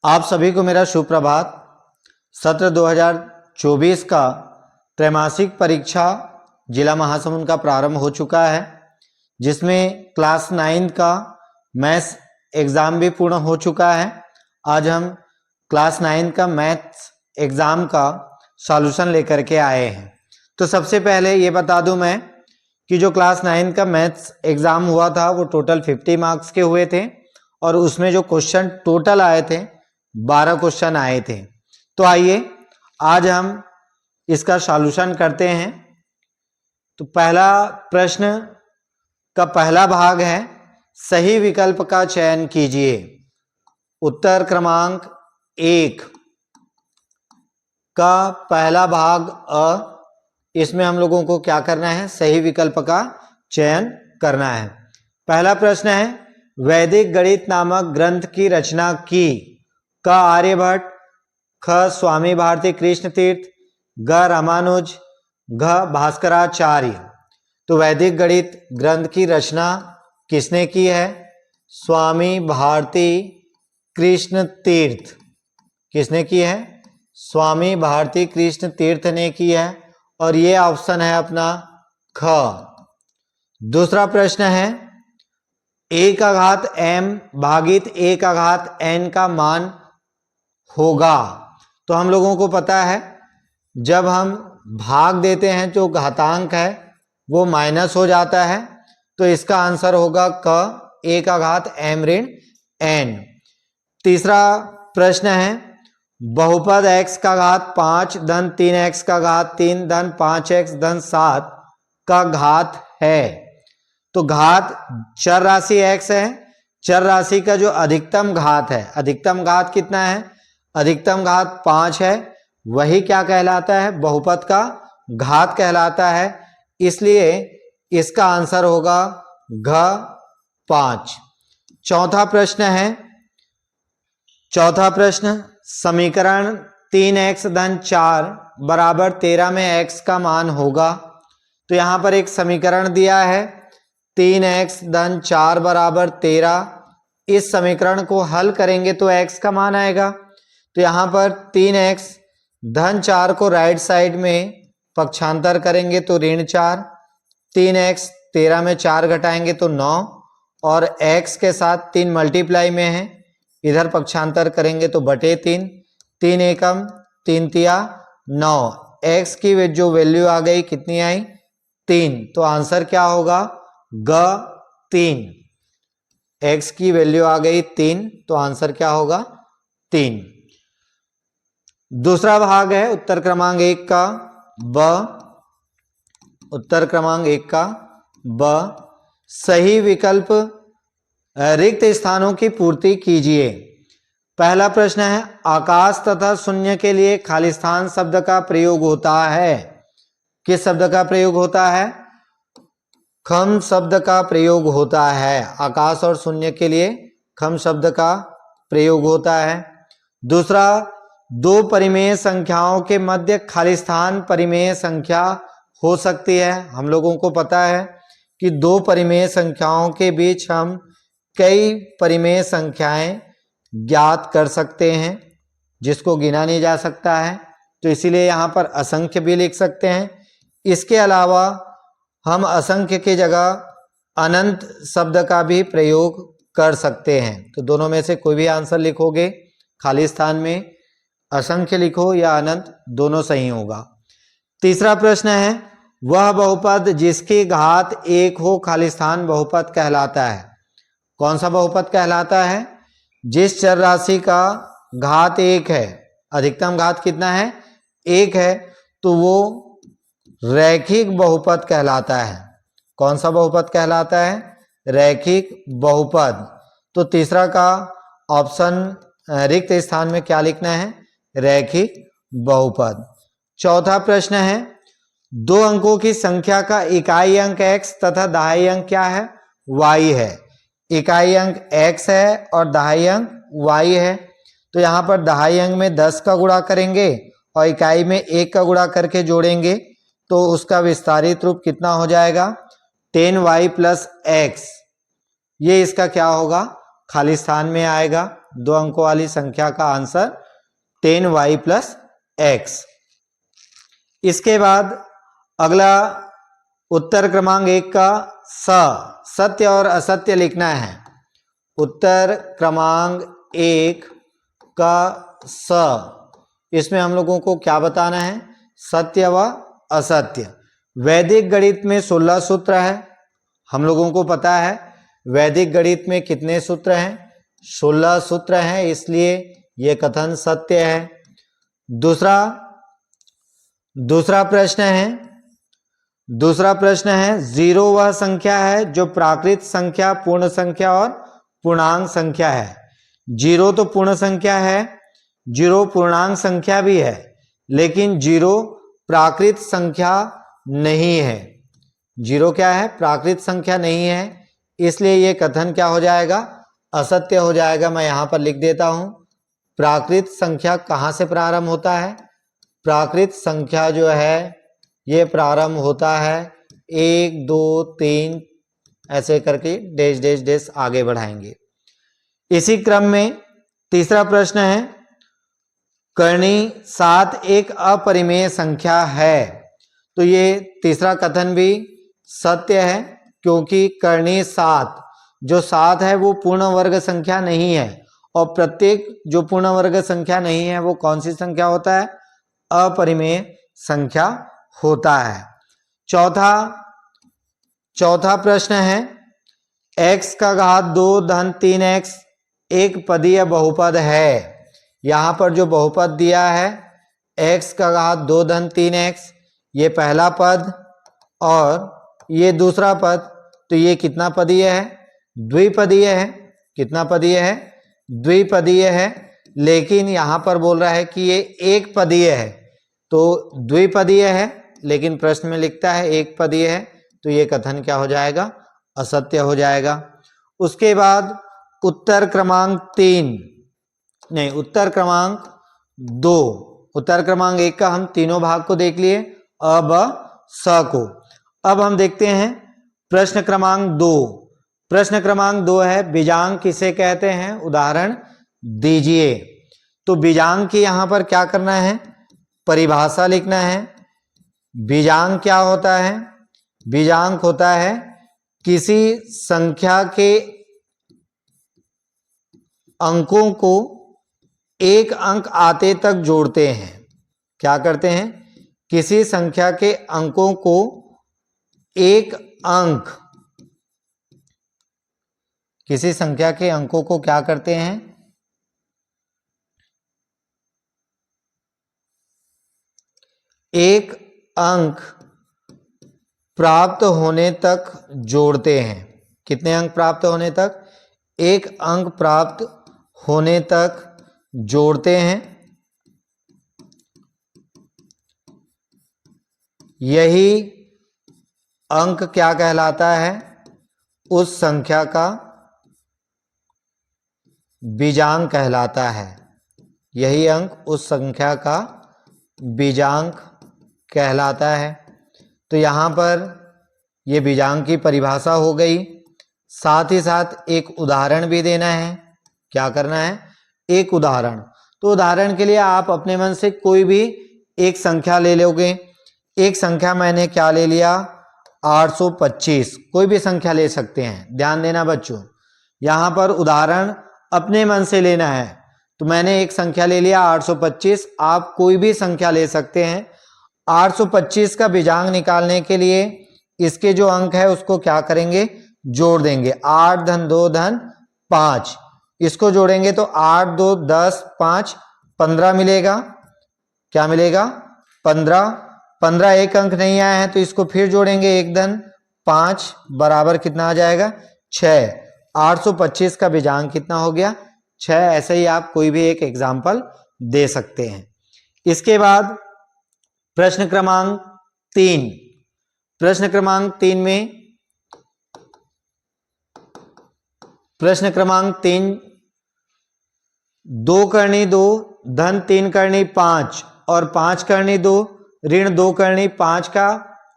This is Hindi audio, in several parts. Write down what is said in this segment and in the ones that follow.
आप सभी को मेरा सुप्रभात। सत्र 2024 का त्रैमासिक परीक्षा जिला महासमुंद का प्रारंभ हो चुका है, जिसमें क्लास 9 का मैथ्स एग्ज़ाम भी पूर्ण हो चुका है। आज हम क्लास 9 का मैथ्स एग्ज़ाम का सॉल्यूशन लेकर के आए हैं। तो सबसे पहले ये बता दूं मैं कि जो क्लास 9 का मैथ्स एग्ज़ाम हुआ था वो टोटल 50 मार्क्स के हुए थे और उसमें जो क्वेश्चन टोटल आए थे 12 क्वेश्चन आए थे। तो आइए आज हम इसका सॉल्यूशन करते हैं। तो पहला प्रश्न का पहला भाग है, सही विकल्प का चयन कीजिए। उत्तर क्रमांक 1 का पहला भाग अ, इसमें हम लोगों को क्या करना है, सही विकल्प का चयन करना है। पहला प्रश्न है, वैदिक गणित नामक ग्रंथ की रचना की। क आर्यभट्ट, ख स्वामी भारती कृष्ण तीर्थ, ग रामानुज, घ भास्कराचार्य। तो वैदिक गणित ग्रंथ की रचना किसने की है? स्वामी भारती कृष्ण तीर्थ। किसने की है? स्वामी भारती कृष्ण तीर्थ ने की है और ये ऑप्शन है अपना ख। दूसरा प्रश्न है, a का घात m भागित a का घात n का मान होगा। तो हम लोगों को पता है जब हम भाग देते हैं जो घातांक है वो माइनस हो जाता है, तो इसका आंसर होगा क a का घात m ऋण n। तीसरा प्रश्न है, बहुपद x का घात 5 धन 3x का घात 3 धन 5x धन 7 का घात है। तो घात चर राशि x है, चर राशि का जो अधिकतम घात है, अधिकतम घात कितना है? अधिकतम घात 5 है, वही क्या कहलाता है? बहुपद का घात कहलाता है। इसलिए इसका आंसर होगा घ 5। चौथा प्रश्न है, चौथा प्रश्न, समीकरण 3x धन 4 बराबर 13 में x का मान होगा। तो यहां पर एक समीकरण दिया है 3x धन 4 बराबर 13। इस समीकरण को हल करेंगे तो x का मान आएगा। तो यहां पर 3x धन 4 को राइट साइड में पक्षांतर करेंगे तो ऋण 4, 3x 13 में 4 घटाएंगे तो 9 और x के साथ 3 मल्टीप्लाई में है, इधर पक्षांतर करेंगे तो बटे 3, 3 एकम 3 तिया 9। x की जो वैल्यू आ गई कितनी आई? 3। तो आंसर क्या होगा? ग 3। x की वैल्यू आ गई 3, तो आंसर क्या होगा? 3। दूसरा भाग है उत्तर क्रमांक 1 का ब। उत्तर क्रमांक 1 का ब, सही विकल्प रिक्त स्थानों की पूर्ति कीजिए। पहला प्रश्न है, आकाश तथा शून्य के लिए खालिस्तान शब्द का प्रयोग होता है। किस शब्द का प्रयोग होता है? खम शब्द का प्रयोग होता है। आकाश और शून्य के लिए खम शब्द का प्रयोग होता है। दूसरा, दो परिमेय संख्याओं के मध्य खालिस्तान परिमेय संख्या हो सकती है। हम लोगों को पता है कि दो परिमेय संख्याओं के बीच हम कई परिमेय संख्याएं ज्ञात कर सकते हैं जिसको गिना नहीं जा सकता है, तो इसीलिए यहाँ पर असंख्य भी लिख सकते हैं। इसके अलावा हम असंख्य की जगह अनंत शब्द का भी प्रयोग कर सकते हैं। तो दोनों में से कोई भी आंसर लिखोगे, खाली स्थान में असंख्य लिखो या अनंत, दोनों सही होगा। तीसरा प्रश्न है, वह बहुपद जिसकी घात 1 हो खालिस्तान बहुपद कहलाता है। कौन सा बहुपद कहलाता है? जिस चर राशि का घात 1 है, अधिकतम घात कितना है? 1 है, तो वो रैखिक बहुपद कहलाता है। कौन सा बहुपद कहलाता है? रैखिक बहुपद। तो तीसरा का ऑप्शन रिक्त स्थान में क्या लिखना है? रैखिक बहुपद। चौथा प्रश्न है, दो अंकों की संख्या का इकाई अंक x तथा दहाई अंक क्या है? y है। इकाई अंक x है और दहाई अंक y है। तो यहाँ पर दहाई अंक में 10 का गुणा करेंगे और इकाई में 1 का गुणा करके जोड़ेंगे तो उसका विस्तारित रूप कितना हो जाएगा? 10y plus x। ये इसका क्या होगा? खालिस्तान में आएगा। 2 अंकों वाली संख्या का आंसर 10y प्लस एक्स। इसके बाद अगला उत्तर क्रमांक 1 का सत्य और असत्य लिखना है। उत्तर क्रमांक 1 का इसमें हम लोगों को क्या बताना है, सत्य व असत्य। वैदिक गणित में 16 सूत्र है, हम लोगों को पता है। वैदिक गणित में कितने सूत्र हैं, 16 सूत्र हैं, इसलिए यह कथन सत्य है। दूसरा प्रश्न है 0 वह संख्या है जो प्राकृत संख्या, पूर्ण संख्या और पूर्णांक संख्या है। 0 तो पूर्ण संख्या है, 0 पूर्णांक संख्या भी है, लेकिन 0 प्राकृत संख्या नहीं है। 0 क्या है, प्राकृत संख्या नहीं है, इसलिए यह कथन क्या हो जाएगा, असत्य हो जाएगा। मैं यहां पर लिख देता हूं, प्राकृत संख्या कहां से प्रारंभ होता है, प्राकृत संख्या जो है ये प्रारंभ होता है 1 2 3 ऐसे करके डैश डैश डैश आगे बढ़ाएंगे। इसी क्रम में तीसरा प्रश्न है, कर्णी 7 एक अपरिमेय संख्या है। तो ये तीसरा कथन भी सत्य है, क्योंकि कर्णी 7 जो 7 है वो पूर्ण वर्ग संख्या नहीं है, और प्रत्येक जो पूर्ण वर्ग संख्या नहीं है वो कौन सी संख्या होता है, अपरिमेय संख्या होता है। चौथा प्रश्न है, x का घात 2 धन 3x एक पदीय बहुपद है। यहां पर जो बहुपद दिया है x का घात 2 धन 3x, ये पहला पद और ये दूसरा पद, तो ये कितना पदीय है, द्विपदीय है। कितना पदीय है, द्विपदीय है। लेकिन यहां पर बोल रहा है कि ये एक पदीय है, तो द्विपदीय है, लेकिन प्रश्न में लिखता है एक पदीय है, तो ये कथन क्या हो जाएगा, असत्य हो जाएगा। उसके बाद उत्तर क्रमांक 2, उत्तर क्रमांक 1 का हम तीनों भाग को देख लिए, अब स को। अब हम देखते हैं प्रश्न क्रमांक 2। प्रश्न क्रमांक 2 है, बीजांक किसे कहते हैं, उदाहरण दीजिए। तो बीजांक की यहां पर क्या करना है, परिभाषा लिखना है। बीजांक क्या होता है, बीजांक होता है किसी संख्या के अंकों को एक अंक आते तक जोड़ते हैं। क्या करते हैं, किसी संख्या के अंकों को एक अंक, किसी संख्या के अंकों को क्या करते हैं, एक अंक प्राप्त होने तक जोड़ते हैं। कितने अंक प्राप्त होने तक, एक अंक प्राप्त होने तक जोड़ते हैं। यही अंक क्या कहलाता है, उस संख्या का बीजांक कहलाता है। यही अंक उस संख्या का बीजांक कहलाता है। तो यहां पर ये बीजांक की परिभाषा हो गई। साथ ही साथ एक उदाहरण भी देना है। क्या करना है, एक उदाहरण। तो उदाहरण के लिए आप अपने मन से कोई भी एक संख्या ले लोगे। एक संख्या मैंने क्या ले लिया, 825। कोई भी संख्या ले सकते हैं, ध्यान देना बच्चों, यहां पर उदाहरण अपने मन से लेना है। तो मैंने एक संख्या ले लिया 825, आप कोई भी संख्या ले सकते हैं। 825 का बीजांक निकालने के लिए इसके जो अंक है उसको क्या करेंगे, जोड़ देंगे। 8 धन 2 धन 5, इसको जोड़ेंगे तो 8 2 10 5 15 मिलेगा। क्या मिलेगा, 15। 15 एक अंक नहीं आया है तो इसको फिर जोड़ेंगे, 1 धन 5 बराबर कितना आ जाएगा, 6। 825 का बीजांक कितना हो गया, 6। ऐसे ही आप कोई भी एक एग्जाम्पल दे सकते हैं। इसके बाद प्रश्न क्रमांक 3। प्रश्न क्रमांक 3 में, प्रश्न क्रमांक 3, 2 करनी 2 धन 3 करनी 5 और 5 करनी 2 ऋण 2 करनी 5 का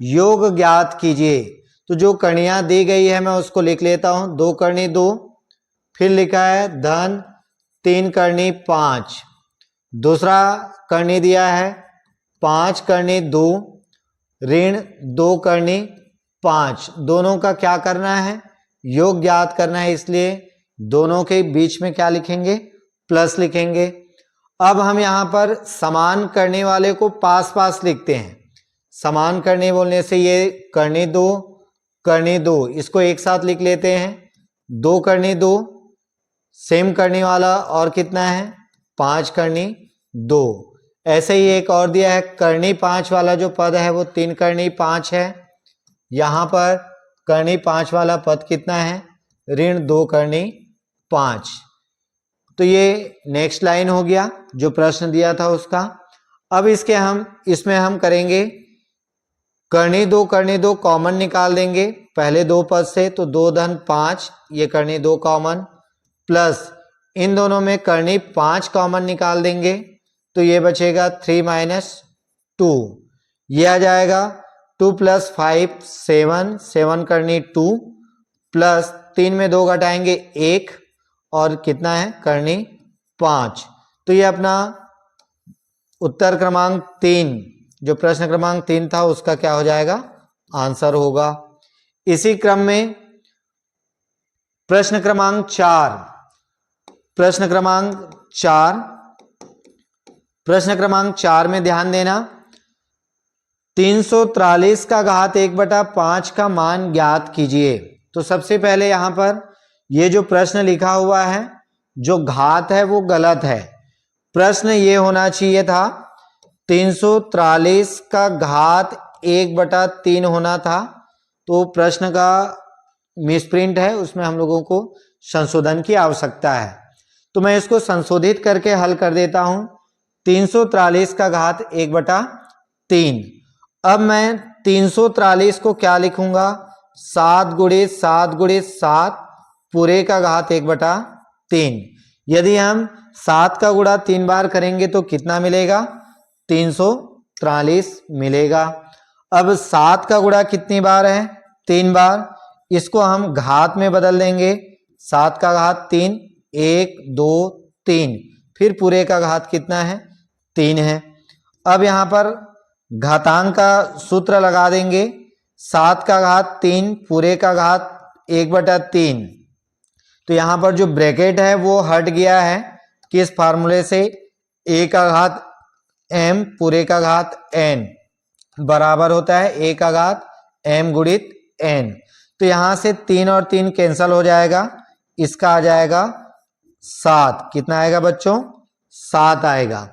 योग ज्ञात कीजिए। तो जो कणियां दी गई है मैं उसको लिख लेता हूं। 2 करनी 2, फिर लिखा है धन 3 करनी 5, दूसरा करनी दिया है 5 करनी 2 ऋण 2 करनी 5, दोनों का क्या करना है, योग ज्ञात करना है, इसलिए दोनों के बीच में क्या लिखेंगे, प्लस लिखेंगे। अब हम यहाँ पर समान करने वाले को पास पास लिखते हैं। समान करने बोलने से ये करनी 2 इसको एक साथ लिख लेते हैं, 2 करनी 2 सेम करने वाला और कितना है 5 करनी 2। ऐसे ही एक और दिया है करनी 5 वाला जो पद है वो 3 करनी 5 है, यहाँ पर करनी 5 वाला पद कितना है, ऋण 2 करनी 5। तो ये नेक्स्ट लाइन हो गया जो प्रश्न दिया था उसका। अब इसमें हम करेंगे करनी 2 कॉमन निकाल देंगे पहले 2 पद से, तो 2 धन 5 ये करनी 2 कॉमन, प्लस इन दोनों में करनी 5 कॉमन निकाल देंगे तो ये बचेगा 3 माइनस 2, ये आ जाएगा 2 प्लस 5 7 करनी 2 प्लस 3 में 2 घटाएंगे 1 और कितना है करनी 5। तो ये अपना उत्तर क्रमांक 3 जो प्रश्न क्रमांक 3 था उसका क्या हो जाएगा, आंसर होगा। इसी क्रम में प्रश्न क्रमांक 4 में ध्यान देना, 343 का घात 1/5 का मान ज्ञात कीजिए। तो सबसे पहले यहां पर ये जो प्रश्न लिखा हुआ है जो घात है वो गलत है। प्रश्न ये होना चाहिए था 343 का घात 1/3 होना था, तो प्रश्न का मिसप्रिंट है, उसमें हम लोगों को संशोधन की आवश्यकता है। तो मैं इसको संशोधित करके हल कर देता हूं, 343 का घात 1/3। अब मैं 343 को क्या लिखूंगा, 7 गुणित 7 गुणित 7 पूरे का घात 1/3। यदि हम 7 का गुणा 3 बार करेंगे तो कितना मिलेगा, 343 मिलेगा। अब 7 का गुणा कितनी बार है, 3 बार, इसको हम घात में बदल देंगे, 7 का घात 3 1 2 3, फिर पूरे का घात कितना है 3 है। अब यहाँ पर घातांक का सूत्र लगा देंगे, 7 का घात 3 पूरे का घात 1/3। तो यहाँ पर जो ब्रैकेट है वो हट गया है, किस फार्मूले से, a का घात m पूरे का घात n बराबर होता है a का घात m गुणित n। तो यहाँ से 3 और 3 कैंसल हो जाएगा, इसका आ जाएगा 7, कितना आएगा बच्चों, 7 आएगा।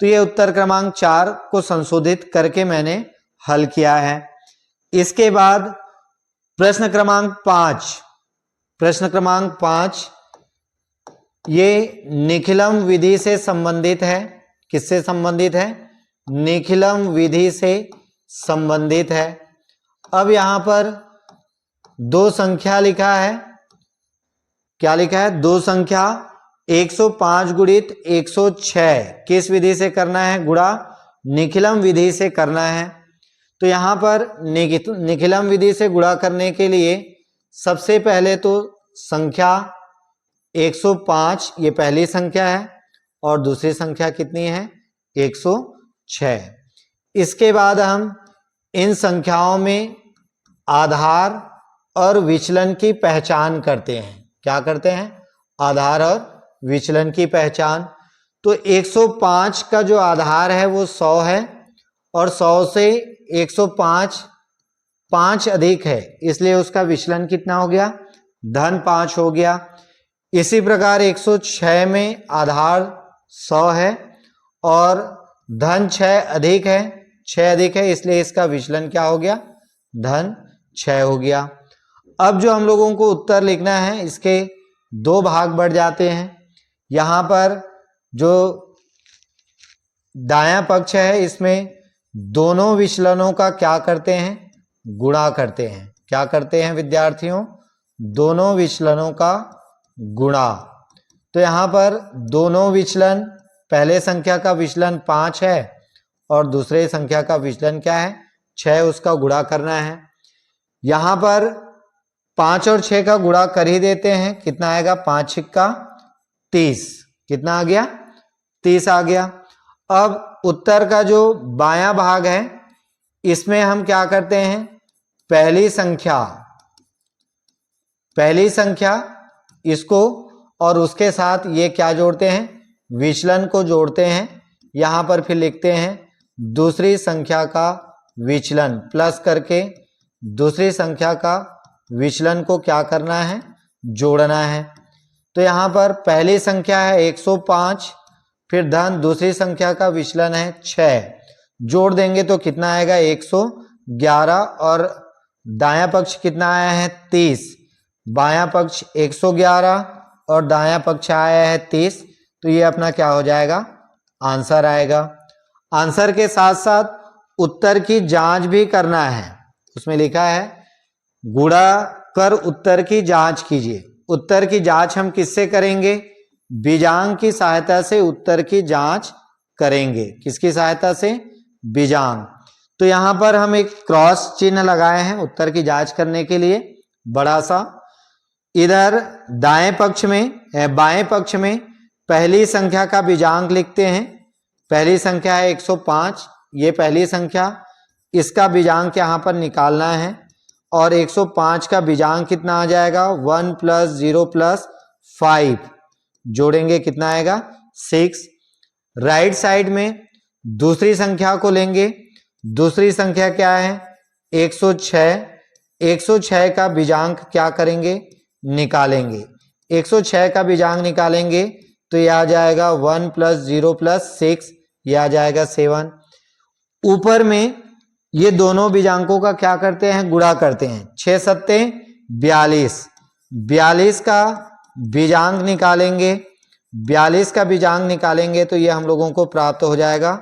तो ये उत्तर क्रमांक 4 को संशोधित करके मैंने हल किया है। इसके बाद प्रश्न क्रमांक 5 ये निखिलम विधि से संबंधित है। किससे संबंधित है, निखिलम विधि से संबंधित है। अब यहां पर 2 संख्या लिखा है, क्या लिखा है, 2 संख्या 105 गुणित 106 किस विधि से करना है, गुणा निखिलम विधि से करना है। तो यहां पर निखिलम विधि से गुणा करने के लिए सबसे पहले तो संख्या 105 ये पहली संख्या है और दूसरी संख्या कितनी है 106। इसके बाद हम इन संख्याओं में आधार और विचलन की पहचान करते हैं। क्या करते हैं, आधार और विचलन की पहचान। तो 105 का जो आधार है वो 100 है और 100 से 105 5 अधिक है, इसलिए उसका विचलन कितना हो गया, धन 5 हो गया। इसी प्रकार 106 में आधार 100 है और धन 6 अधिक है, 6 अधिक है, इसलिए इसका विचलन क्या हो गया, धन 6 हो गया। अब जो हम लोगों को उत्तर लिखना है इसके 2 भाग बढ़ जाते हैं। यहाँ पर जो दायां पक्ष है इसमें दोनों विचलनों का क्या करते हैं, गुणा करते हैं। क्या करते हैं विद्यार्थियों, दोनों विचलनों का गुणा। तो यहाँ पर दोनों विचलन, पहले संख्या का विचलन 5 है और दूसरे संख्या का विचलन क्या है 6, उसका गुणा करना है। यहाँ पर 5 और 6 का गुणा कर ही देते हैं, कितना आएगा 5 6 का 30, कितना आ गया? 30 आ गया। अब उत्तर का जो बायां भाग है इसमें हम क्या करते हैं, पहली संख्या इसको और उसके साथ ये क्या जोड़ते हैं, विचलन को जोड़ते हैं। यहां पर फिर लिखते हैं दूसरी संख्या का विचलन, प्लस करके दूसरी संख्या का विचलन को क्या करना है, जोड़ना है। तो यहां पर पहली संख्या है 105, फिर धन दूसरी संख्या का विचलन है 6, जोड़ देंगे तो कितना आएगा 111, और दायां पक्ष कितना आया है 30, बायां पक्ष 111 और दायां पक्ष आया है 30, तो ये अपना क्या हो जाएगा, आंसर आएगा। आंसर के साथ साथ उत्तर की जांच भी करना है। उसमें लिखा है गुणा कर उत्तर की जांच कीजिए। उत्तर की जांच हम किससे करेंगे, बीजांग की सहायता से उत्तर की जांच करेंगे। किसकी सहायता से, बीजांग। तो यहां पर हम एक क्रॉस चिन्ह लगाए हैं उत्तर की जांच करने के लिए, बड़ा सा। इधर दाएं पक्ष में बाएं पक्ष में पहली संख्या का बीजांक लिखते हैं। पहली संख्या है 105, ये पहली संख्या, इसका बीजांक यहां पर निकालना है। और 105 का बीजांक कितना आ जाएगा, 1 + 0 + 5, जोड़ेंगे कितना आएगा 6। राइट साइड में दूसरी संख्या को लेंगे। दूसरी संख्या क्या है 106, 106 का बीजांक क्या करेंगे, निकालेंगे। 106 का बीजांक निकालेंगे तो यह आ जाएगा 1 + 0 + 6, यह आ जाएगा 7। ऊपर में ये दोनों बीजांकों का क्या करते हैं, गुणा करते हैं। 6 × 7 = 42, 42 का बीजांक निकालेंगे। 42 का बीजांक निकालेंगे तो ये हम लोगों को प्राप्त हो जाएगा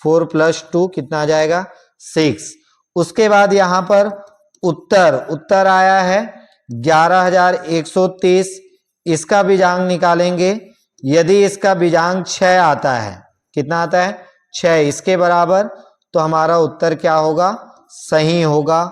4 + 2, कितना आ जाएगा 6। उसके बाद यहाँ पर उत्तर आया है 11,130, इसका बीजांक निकालेंगे। यदि इसका बीजांक 6 आता है, कितना आता है 6, इसके बराबर, तो हमारा उत्तर क्या होगा, सही होगा।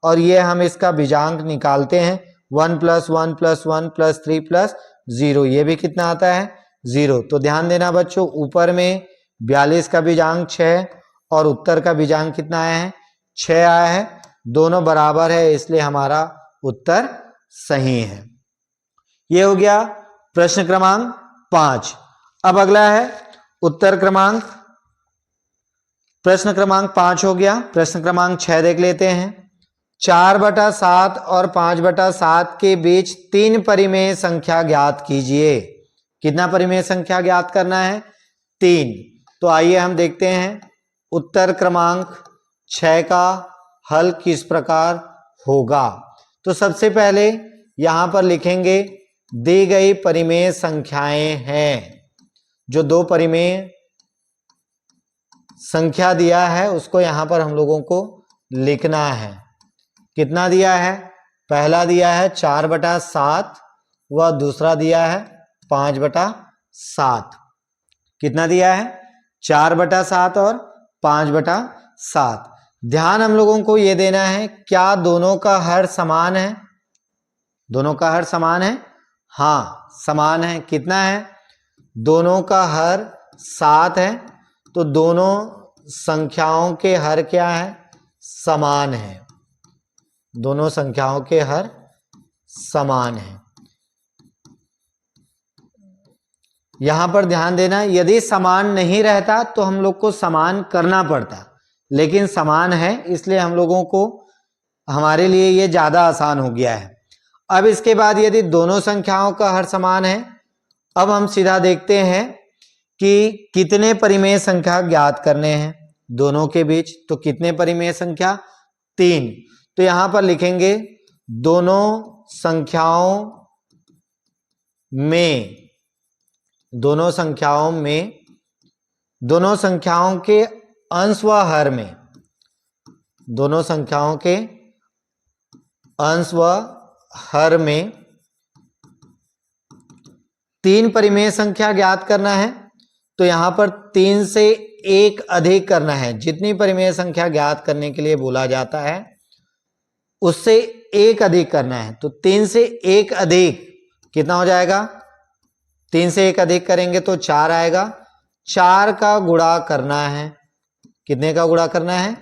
और ये हम इसका बीजांक निकालते हैं 1 + 1 + 1 + 3 + 0, ये भी कितना आता है 0। तो ध्यान देना बच्चों, ऊपर में 42 का बीजांक 6 और उत्तर का बीजांक कितना आया है 6 आया है, दोनों बराबर है, इसलिए हमारा उत्तर सही है। ये हो गया प्रश्न क्रमांक 5। अब अगला है प्रश्न क्रमांक 5 हो गया। प्रश्न क्रमांक 6 देख लेते हैं। 4/7 और 5/7 के बीच 3 परिमेय संख्या ज्ञात कीजिए। कितना परिमेय संख्या ज्ञात करना है, 3। तो आइए हम देखते हैं उत्तर क्रमांक 6 का हल किस प्रकार होगा। तो सबसे पहले यहां पर लिखेंगे दी गई परिमेय संख्याएं हैं। जो 2 परिमेय संख्या दिया है उसको यहां पर हम लोगों को लिखना है। कितना दिया है, पहला दिया है 4/7 व दूसरा दिया है 5/7। कितना दिया है 4/7 और 5/7। ध्यान हम लोगों को यह देना है, क्या दोनों का हर समान है, दोनों का हर समान है, हाँ समान है। कितना है, दोनों का हर 7 है, तो दोनों संख्याओं के हर क्या है, समान है। दोनों संख्याओं के हर समान है। यहां पर ध्यान देना, यदि समान नहीं रहता तो हम लोग को समान करना पड़ता, लेकिन समान है इसलिए हम लोगों को, हमारे लिए ये ज्यादा आसान हो गया है। अब इसके बाद यदि दोनों संख्याओं का हर समान है, अब हम सीधा देखते हैं कि कितने परिमेय संख्या ज्ञात करने हैं दोनों के बीच। तो कितने परिमेय संख्या, 3। तो यहां पर लिखेंगे दोनों संख्याओं के अंश व हर में, दोनों संख्याओं के अंश व हर में 3 परिमेय संख्या ज्ञात करना है। तो यहां पर 3 से 1 अधिक करना है। जितनी परिमेय संख्या ज्ञात करने के लिए बोला जाता है उससे 1 अधिक करना है। तो 3 से 1 अधिक कितना हो जाएगा, 3 से 1 अधिक करेंगे तो 4 आएगा। 4 का गुणा करना है, कितने का गुणा करना है?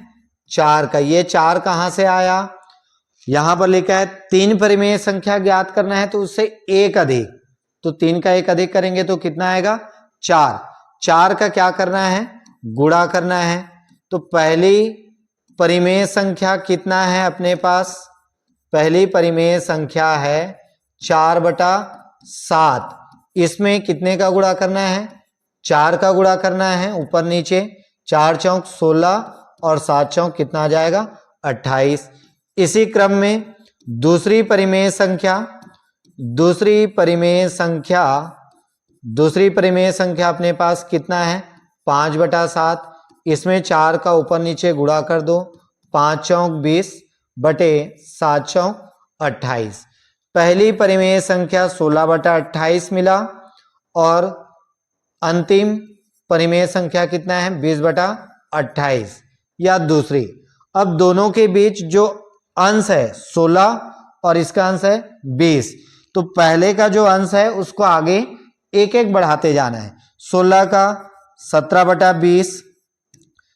4 का। ये 4 कहां से आया? यहां पर लिखा है 3 परिमेय संख्या ज्ञात करना है तो उससे 1 अधिक, तो 3 का 1 अधिक करेंगे तो कितना आएगा? 4। 4 का क्या करना है? गुणा करना है। तो पहली परिमेय संख्या कितना है अपने पास? पहली परिमेय संख्या है 4/7। इसमें कितने का गुणा करना है? 4 का गुणा करना है ऊपर नीचे। 4 चौक 16 और 7 चौक कितना आ जाएगा? 28। इसी क्रम में दूसरी परिमेय संख्या अपने पास कितना है? 5/7। इसमें 4 का ऊपर नीचे गुणा कर दो। 5 चौक 20 बटे 7 चौक 28। पहली परिमेय संख्या 16/28 मिला और अंतिम परिमेय संख्या कितना है? 20/28 या दूसरी। अब दोनों के बीच जो अंश है 16 और इसका अंश है 20, तो पहले का जो अंश है उसको आगे एक एक बढ़ाते जाना है। 16 का 17/20,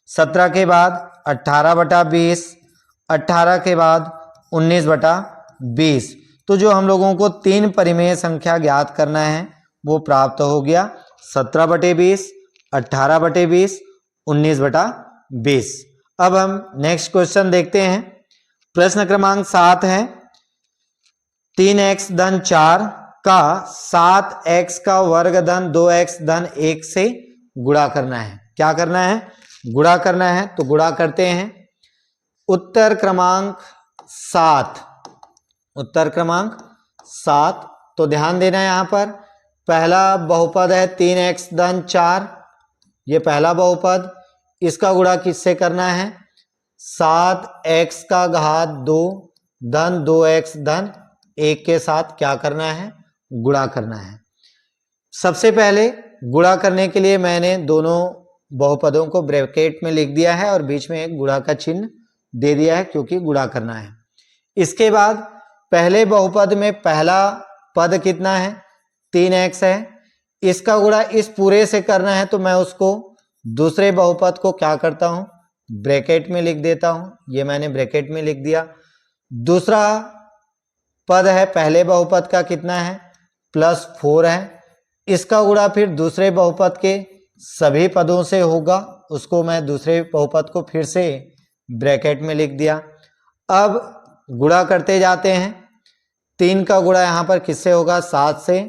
17 के बाद 18/20, 18 के बाद 19/20। तो जो हम लोगों को 3 परिमेय संख्या ज्ञात करना है वो प्राप्त हो गया 17/20, 18/20, 19/20। अब हम नेक्स्ट क्वेश्चन देखते हैं। प्रश्न क्रमांक 7 है 3x धन 4 का 7x का वर्ग धन 2x धन 1 से गुणा करना है। क्या करना है? गुणा करना है। तो गुणा करते हैं। उत्तर क्रमांक 7, उत्तर क्रमांक 7। तो ध्यान देना है यहां पर पहला बहुपद है 3x धन 4, ये पहला बहुपद। इसका गुणा किससे करना है? 7x का घात 2 धन 2x धन 1 के साथ क्या करना है? गुणा करना है। सबसे पहले गुणा करने के लिए मैंने दोनों बहुपदों को ब्रैकेट में लिख दिया है और बीच में एक गुणा का चिन्ह दे दिया है क्योंकि गुणा करना है। इसके बाद पहले बहुपद में पहला पद कितना है? 3x है। इसका गुणा इस पूरे से करना है तो मैं उसको दूसरे बहुपद को क्या करता हूं? ब्रैकेट में लिख देता हूं। ये मैंने ब्रैकेट में लिख दिया। दूसरा पद है पहले बहुपद का कितना है? +4 है। इसका गुणा फिर दूसरे बहुपद के सभी पदों से होगा, उसको मैं दूसरे बहुपद को फिर से ब्रैकेट में लिख दिया। अब गुणा करते जाते हैं। 3 का गुणा यहां पर किससे होगा? 7 से।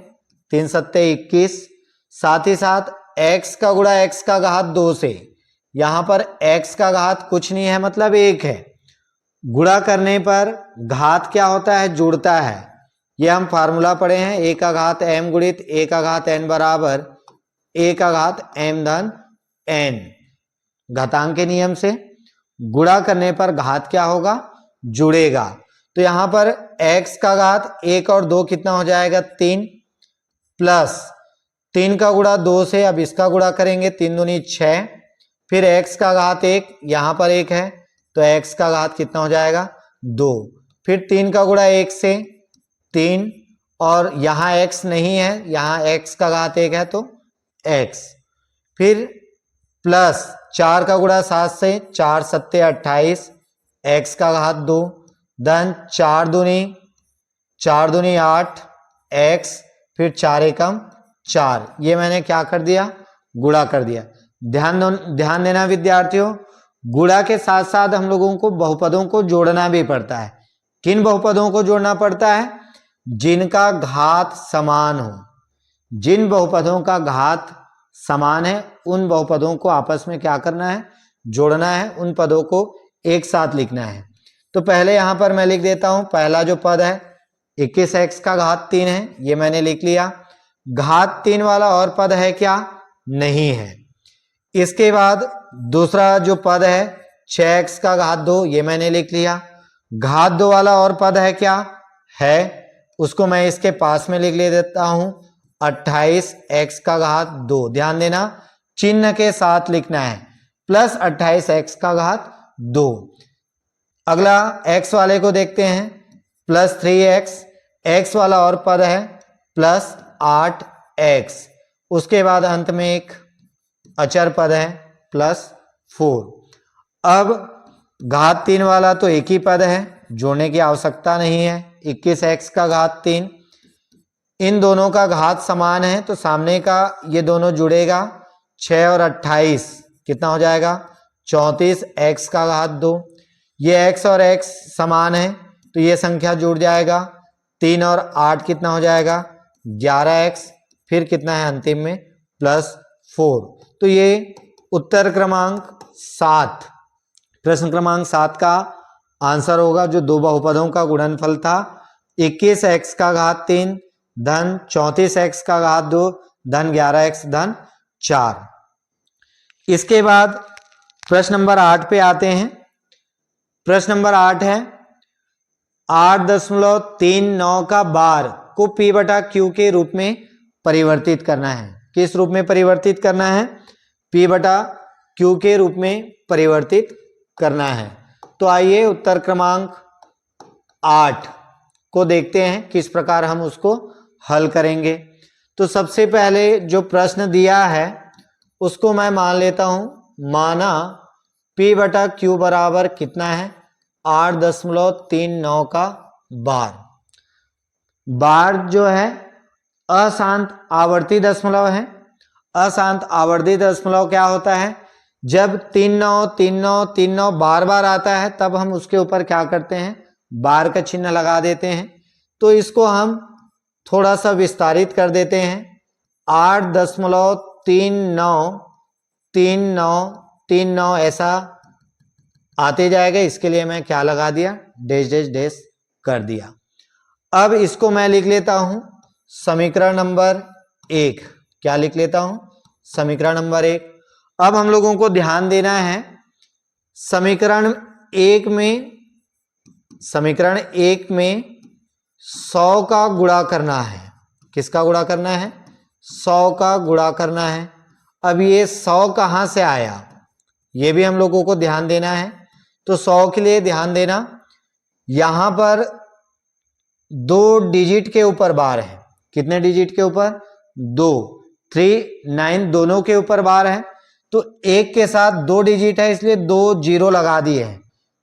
3 सत्ते 21। साथ ही साथ x का गुणा x का घात 2 से। यहां पर x का घात कुछ नहीं है मतलब 1 है। गुणा करने पर घात क्या होता है? जुड़ता है। ये हम फार्मूला पढ़े हैं a का घात m गुणित a का घात n बराबर a का घात m धन n। घातांक के नियम से गुणा करने पर घात क्या होगा? जुड़ेगा। तो यहां पर x का घात 1 और 2 कितना हो जाएगा? 3 प्लस 3 का गुणा 2 से, अब इसका गुणा करेंगे 3 दूनी 6। फिर x का घात 1, यहां पर 1 है तो x का घात कितना हो जाएगा? 2। फिर 3 का गुणा 1 से 3 और यहां x नहीं है, यहां x का घात 1 है तो x। फिर प्लस 4 का गुणा 7 से, 4 सत्ते 28, x का घात 2 धन 4 दूनी 8 x, फिर 4 एकम 4। ये मैंने क्या कर दिया? गुणा कर दिया। ध्यान देना विद्यार्थियों, गुणा के साथ साथ हम लोगों को बहुपदों को जोड़ना भी पड़ता है। किन बहुपदों को जोड़ना पड़ता है? जिनका घात समान हो। जिन बहुपदों का घात समान है उन बहुपदों को आपस में क्या करना है? जोड़ना है। उन पदों को एक साथ लिखना है। तो पहले यहां पर मैं लिख देता हूं पहला जो पद है 21x का घात 3 है, ये मैंने लिख लिया। घात 3 वाला और पद है क्या? नहीं है। इसके बाद दूसरा जो पद है 6x का घात 2, ये मैंने लिख लिया। घात 2 वाला और पद है क्या? है। उसको मैं इसके पास में लिख ले देता हूं 28x का घात 2। ध्यान देना चिन्ह के साथ लिखना है, प्लस 28x का घात 2। अगला x वाले को देखते हैं +3x। x वाला और पद है +8 x, उसके बाद अंत में एक अचर पद है +4। अब घात 3 वाला तो एक ही पद है, जोड़ने की आवश्यकता नहीं है। 21x का घात 3, इन दोनों का घात समान है तो सामने का ये दोनों जुड़ेगा। 6 और 28 कितना हो जाएगा? 34 x का घात 2। ये x और x समान है तो ये संख्या जुड़ जाएगा। 3 और 8 कितना हो जाएगा? 11x, फिर कितना है अंतिम में? +4। तो ये उत्तर क्रमांक 7, प्रश्न क्रमांक 7 का आंसर होगा, जो दो बहुपदों का गुणनफल था। 21x का घात 3 धन 34x का घात 2 धन 11x धन 4। इसके बाद प्रश्न नंबर 8 पे आते हैं। प्रश्न नंबर 8 है 8.39 का बार को P बटा Q के रूप में परिवर्तित करना है। किस रूप में परिवर्तित करना है? P बटा Q के रूप में परिवर्तित करना है। तो आइए उत्तर क्रमांक 8 को देखते हैं किस प्रकार हम उसको हल करेंगे। तो सबसे पहले जो प्रश्न दिया है उसको मैं मान लेता हूं। माना P बटा Q बराबर कितना है? 8.39 का बार। बार जो है अशांत आवर्ती दशमलव है। अशांत आवर्ती दशमलव क्या होता है? जब 39 39 39 बार बार आता है तब हम उसके ऊपर क्या करते हैं? बार का चिन्ह लगा देते हैं। तो इसको हम थोड़ा सा विस्तारित कर देते हैं। 8.393939 ऐसा आते जाएगा। इसके लिए मैं क्या लगा दिया? डैश डैश डैश कर दिया। अब इसको मैं लिख लेता हूं समीकरण नंबर 1। क्या लिख लेता हूं? समीकरण नंबर 1। अब हम लोगों को ध्यान देना है समीकरण 1 में 100 का गुणा करना है। किसका गुणा करना है? 100 का गुणा करना है। अब ये 100 कहां से आया ये भी हम लोगों को ध्यान देना है। तो 100 के लिए ध्यान देना, यहां पर 2 डिजिट के ऊपर बार है। कितने डिजिट के ऊपर? 2, 3, 9 दोनों के ऊपर बार है। तो 1 के साथ 2 डिजिट है इसलिए 2 जीरो लगा दिए हैं।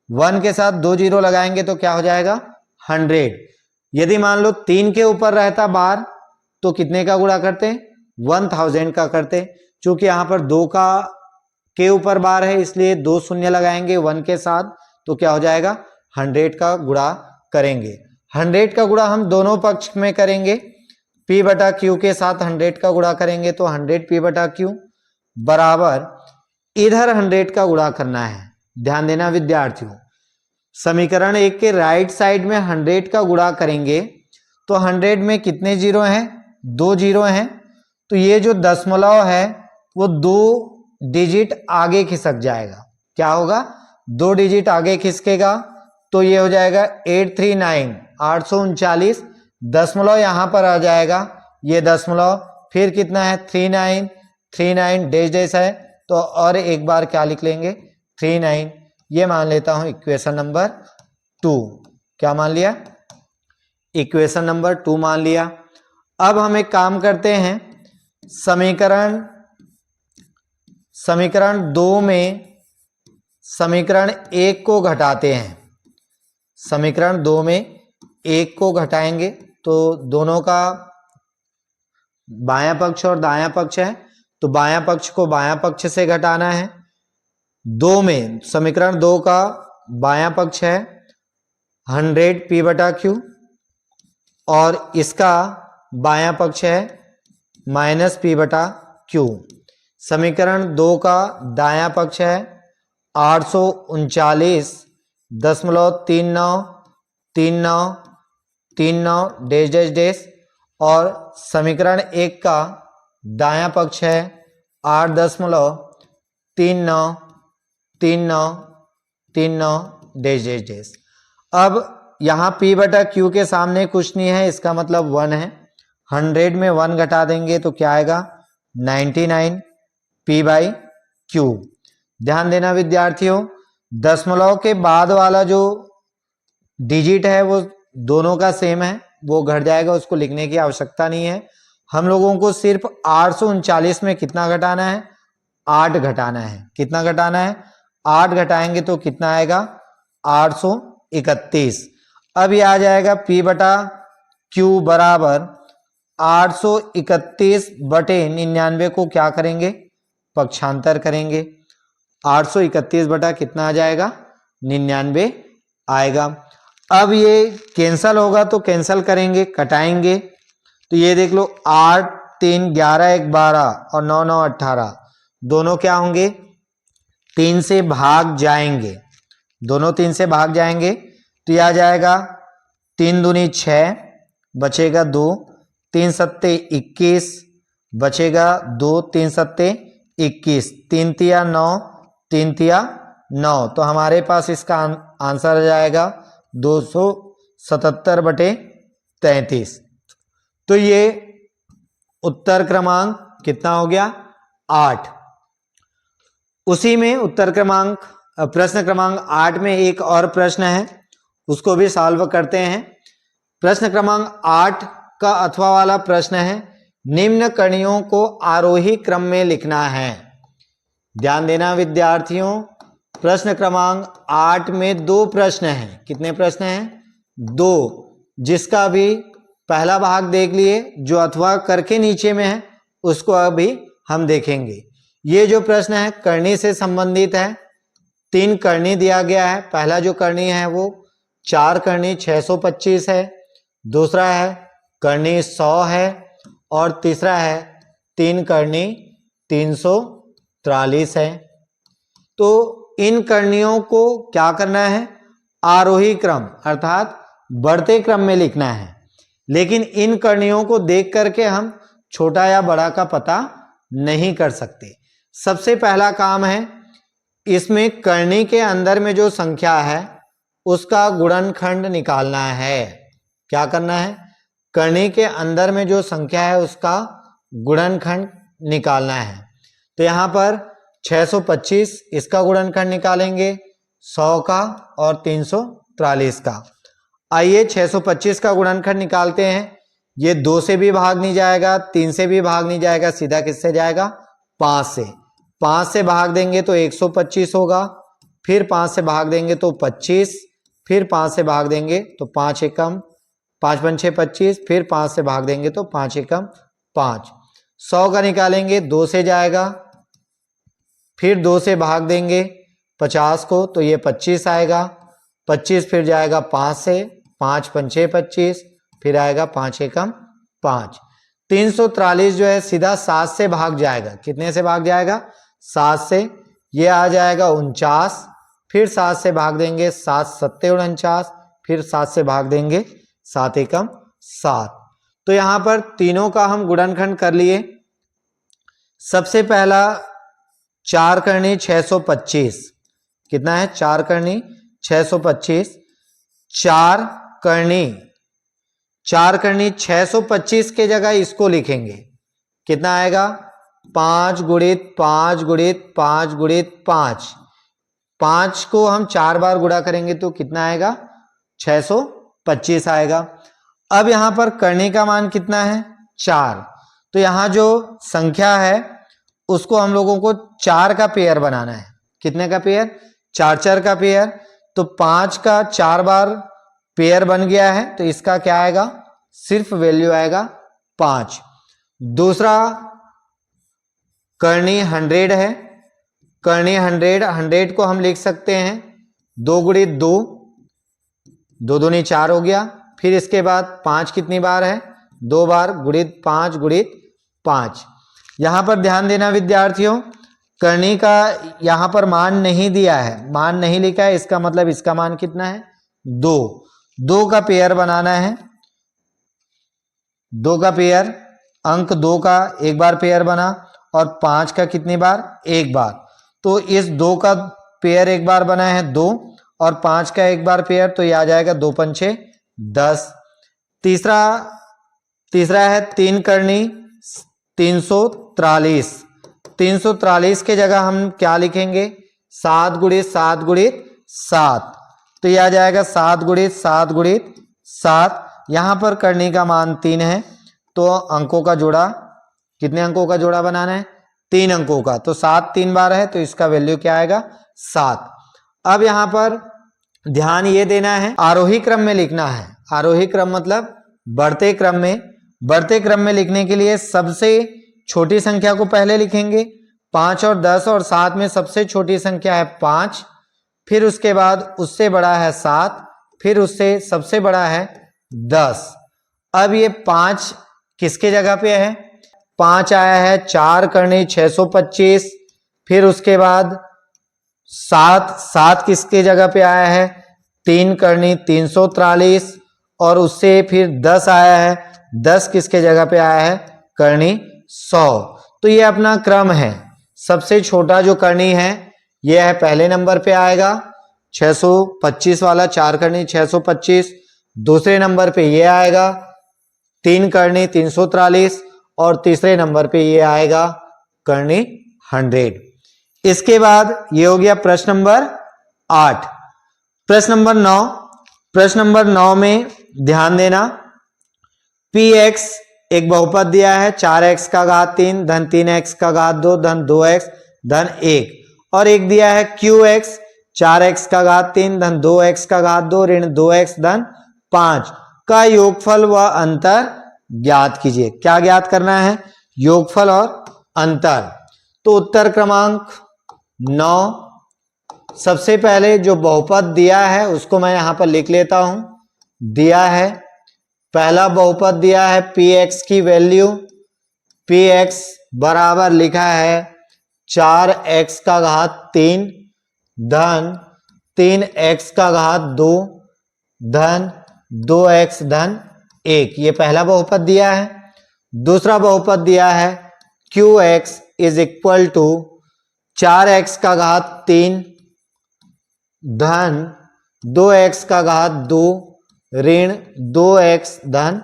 1 के साथ 2 जीरो लगाएंगे तो क्या हो जाएगा? 100। यदि मान लो 3 के ऊपर रहता बार तो कितने का गुणा करते? 1000 का करते। क्योंकि यहां पर 2 का के ऊपर बार है इसलिए 2 शून्य लगाएंगे 1 के साथ तो क्या हो जाएगा? 100 का गुणा करेंगे। 100 का गुणा हम दोनों पक्ष में करेंगे। P बटा Q के साथ 100 का गुणा करेंगे तो 100 P बटा Q बराबर इधर 100 का गुणा करना है। ध्यान देना विद्यार्थियों, समीकरण 1 के राइट साइड में 100 का गुणा करेंगे तो 100 में कितने जीरो हैं? 2 जीरो हैं। तो ये जो दशमलव है वो 2 डिजिट आगे खिसक जाएगा। क्या होगा? 2 डिजिट आगे खिसकेगा तो ये हो जाएगा 839 839। दशमलव यहां पर आ जाएगा, ये दशमलव, फिर कितना है? 39 डैश डैश है तो और एक बार क्या लिख लेंगे? 39। ये मान लेता हूं इक्वेशन नंबर 2। क्या मान लिया? इक्वेशन नंबर 2 मान लिया। अब हम एक काम करते हैं, समीकरण 2 में समीकरण 1 को घटाते हैं। समीकरण 2 में 1 को घटाएंगे तो दोनों का बायां पक्ष और दायां पक्ष है तो बायां पक्ष को बायां पक्ष से घटाना है। 2 में समीकरण 2 का बायां पक्ष है 100 P बटा Q और इसका बायां पक्ष है -P बटा Q। समीकरण 2 का दायां पक्ष है 839.393939 डैश डैश डैश और समीकरण 1 का दायां पक्ष है 8.393939 डैश डैश डैश। अब यहां P बटा Q के सामने कुछ नहीं है, इसका मतलब 1 है। 100 में 1 घटा देंगे तो क्या आएगा? 99 P बाई Q। ध्यान देना विद्यार्थियों, दशमलव के बाद वाला जो डिजिट है वो दोनों का सेम है, वो घट जाएगा, उसको लिखने की आवश्यकता नहीं है। हम लोगों को सिर्फ 839 में कितना घटाना है, 8 घटाना है। कितना घटाना है, 8 घटाएंगे तो कितना आएगा, 831। अब ये आ जाएगा P बटा Q बराबर 831 बटे 99 को क्या करेंगे, पक्षांतर करेंगे। 831 बटा कितना आ जाएगा, 99 आएगा। अब ये कैंसल होगा तो कैंसल करेंगे, कटाएंगे तो ये देख लो 8 3 11 1 12 और 9 9 18, दोनों क्या होंगे, 3 से भाग जाएंगे, दोनों 3 से भाग जाएंगे तो यह आ जाएगा 3 दूनी 6 बचेगा 2, 3 सत्ते 21 बचेगा 2, 3 सत्ते 21, 3 तिया 9, 3 तिया 9, तो हमारे पास इसका आंसर आ जाएगा 277 बटे 33। तो ये उत्तर क्रमांक कितना हो गया, 8। उसी में उत्तर क्रमांक प्रश्न क्रमांक 8 में एक और प्रश्न है, उसको भी सॉल्व करते हैं। प्रश्न क्रमांक 8 का अथवा वाला प्रश्न है, निम्न कणियों को आरोही क्रम में लिखना है। ध्यान देना विद्यार्थियों, प्रश्न क्रमांक 8 में 2 प्रश्न हैं। कितने प्रश्न हैं, 2, जिसका भी पहला भाग देख लिए, जो अथवा करके नीचे में है उसको अभी हम देखेंगे। ये जो प्रश्न है करनी से संबंधित है। 3 करनी दिया गया है। पहला जो करनी है वो 4 करनी 625 है, दूसरा है करनी 100 है और तीसरा है 3 करनी 343 है। तो इन करणियों को क्या करना है, आरोही क्रम अर्थात बढ़ते क्रम में लिखना है। लेकिन इन करणियों को देख करके हम छोटा या बड़ा का पता नहीं कर सकते। सबसे पहला काम है, इसमें करनी के अंदर में जो संख्या है उसका गुणनखंड निकालना है। क्या करना है, करनी के अंदर में जो संख्या है उसका गुणनखंड निकालना है। तो यहाँ पर 625 इसका गुणनखंड निकालेंगे, 100 का और 343 का। आइए 625 का गुणनखंड निकालते हैं। ये 2 से भी भाग नहीं जाएगा, 3 से भी भाग नहीं जाएगा, सीधा किससे जाएगा, 5 से। 5 से भाग देंगे तो 125 होगा, फिर 5 से भाग देंगे तो 25, फिर 5 से भाग देंगे तो 5 एकम 5 पंचे 25, फिर 5 से भाग देंगे तो 5 एकम 5। 100 का निकालेंगे, 2 से जाएगा, फिर 2 से भाग देंगे 50 को तो ये 25 आएगा, 25 फिर जाएगा 5 से, 5 पंचे 25, फिर आएगा 5 एकम 5। 343 जो है सीधा 7 से भाग जाएगा। कितने से भाग जाएगा, 7 से। ये आ जाएगा 49, फिर 7 से भाग देंगे 7 सत्ते 49, फिर 7 से भाग देंगे 7 एकम 7। तो यहाँ पर तीनों का हम गुणनखंड कर लिए। सबसे पहला 4 करनी 625, कितना है, 4 करनी 625, 4 करनी 625 के जगह इसको लिखेंगे, कितना आएगा, 5 गुणित 5 गुणित 5 गुणित 5। 5 को हम 4 बार गुणा करेंगे तो कितना आएगा, 625 आएगा। अब यहां पर करनी का मान कितना है, 4। तो यहां जो संख्या है उसको हम लोगों को 4 का पेयर बनाना है। कितने का पेयर, 4 4 का पेयर। तो 5 का 4 बार पेयर बन गया है, तो इसका क्या आएगा, सिर्फ वैल्यू आएगा 5। दूसरा करनी 100 है। करनी 100 को हम लिख सकते हैं 2 गुणित 2, 2 दूनी 4 हो गया। फिर इसके बाद 5 कितनी बार है, 2 बार, गुणित 5 गुणित 5। यहां पर ध्यान देना विद्यार्थियों, करनी का यहां पर मान नहीं दिया है, मान नहीं लिखा है, इसका मतलब इसका मान कितना है, 2। 2 का पेयर बनाना है। 2 का पेयर, अंक 2 का एक बार पेयर बना और 5 का कितनी बार, एक बार। तो इस 2 का पेयर एक बार बना है 2 और 5 का एक बार पेयर, तो यह आ जाएगा 2 पंचे 10। तीसरा है 3 करनी 343। 343 के जगह हम क्या लिखेंगे, 7 गुणित 7 गुणित 7। तो यह आ जाएगा 7 गुणित 7 गुणित 7। यहां पर करनी का मान 3 है, तो अंकों का जोड़ा, कितने अंकों का जोड़ा बनाना है? 3 अंकों का। तो 7 3 बार है तो इसका वैल्यू क्या आएगा? 7। अब यहां पर ध्यान ये देना है, आरोही क्रम में लिखना है। आरोही क्रम मतलब बढ़ते क्रम में। बढ़ते क्रम में लिखने के लिए सबसे छोटी संख्या को पहले लिखेंगे, 5 और 10, और 7 में सबसे छोटी संख्या है 5, फिर उसके बाद उससे बड़ा है 7, फिर उससे सबसे बड़ा है 10। अब ये 5 किसके जगह पे है? 5 आया है 4 करनी 625, फिर उसके बाद 7 किसके जगह पे आया है? 3 करनी 343, और उससे फिर 10 आया है, 10 किसके जगह पे आया है? करनी 100। तो ये अपना क्रम है। सबसे छोटा जो करनी है ये है पहले नंबर पे आएगा, 625 वाला, 4 करनी 625। दूसरे नंबर पे ये आएगा 3 करनी 343, और तीसरे नंबर पे ये आएगा करनी 100। इसके बाद ये हो गया प्रश्न नंबर 8। प्रश्न नंबर 9। प्रश्न नंबर 9 में ध्यान देना, px एक बहुपद दिया है, 4x का घात 3 धन 3x का घात 2 धन 2x धन 1, और एक दिया है qx 4x का घात 3 धन 2x का घात 2 ऋण 2x धन 5 का योगफल व अंतर ज्ञात कीजिए। क्या ज्ञात करना है? योगफल और अंतर। तो उत्तर क्रमांक 9, सबसे पहले जो बहुपद दिया है उसको मैं यहां पर लिख लेता हूं। दिया है, पहला बहुपद दिया है px की वैल्यू, px बराबर लिखा है 4x का घात 3 धन 3x का घात 2 धन 2x धन 1, ये पहला बहुपद दिया है। दूसरा बहुपद दिया है qx is equal to 4x का घात 3 धन 2x का घात 2 ऋण 2x धन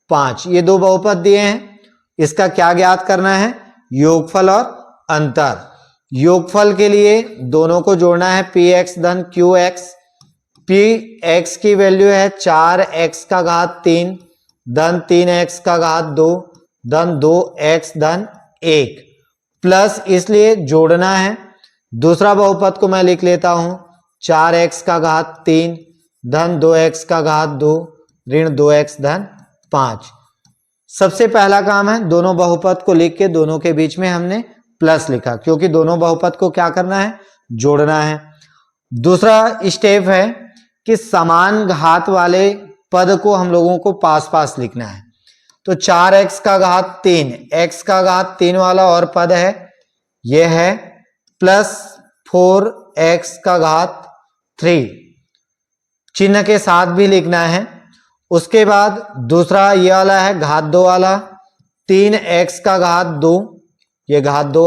5, ये दो बहुपद दिए हैं। इसका क्या ज्ञात करना है? योगफल और अंतर। योगफल के लिए दोनों को जोड़ना है, px धन qx। px की वैल्यू है 4x का घात 3 धन 3x का घात 2 धन 2x धन 1, प्लस इसलिए जोड़ना है। दूसरा बहुपद को मैं लिख लेता हूं, 4x का घात 3 धन 2x का घात 2 ऋण 2x धन 5। सबसे पहला काम है, दोनों बहुपद को लिख के दोनों के बीच में हमने प्लस लिखा, क्योंकि दोनों बहुपद को क्या करना है? जोड़ना है। दूसरा स्टेप है कि समान घात वाले पद को हम लोगों को पास पास लिखना है। तो 4x का घात 3, x का घात 3 वाला और पद है, यह है प्लस 4x का घात 3, चिन्ह के साथ भी लिखना है। उसके बाद दूसरा ये वाला है घात 2 वाला, 3x का घात 2, ये घात 2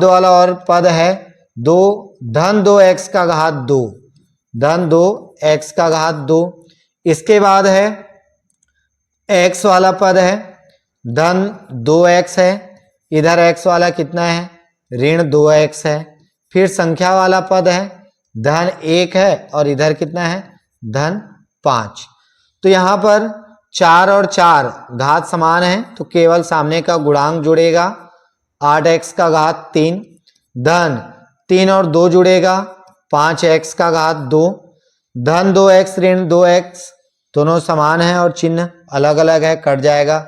वाला और पद है 2 धन 2x का घात 2 धन 2x का घात 2। इसके बाद है x वाला पद है धन 2x है, इधर x वाला कितना है? ऋण 2x है। फिर संख्या वाला पद है धन 1 है, और इधर कितना है? धन 5। तो यहां पर 4 और 4 घात समान है, तो केवल सामने का गुणांक जुड़ेगा, 8x का घात 3 धन 3 और 2 जुड़ेगा, 5x का घात 2 धन 2x ऋण 2x, दोनों समान है और चिन्ह अलग अलग है, कट जाएगा।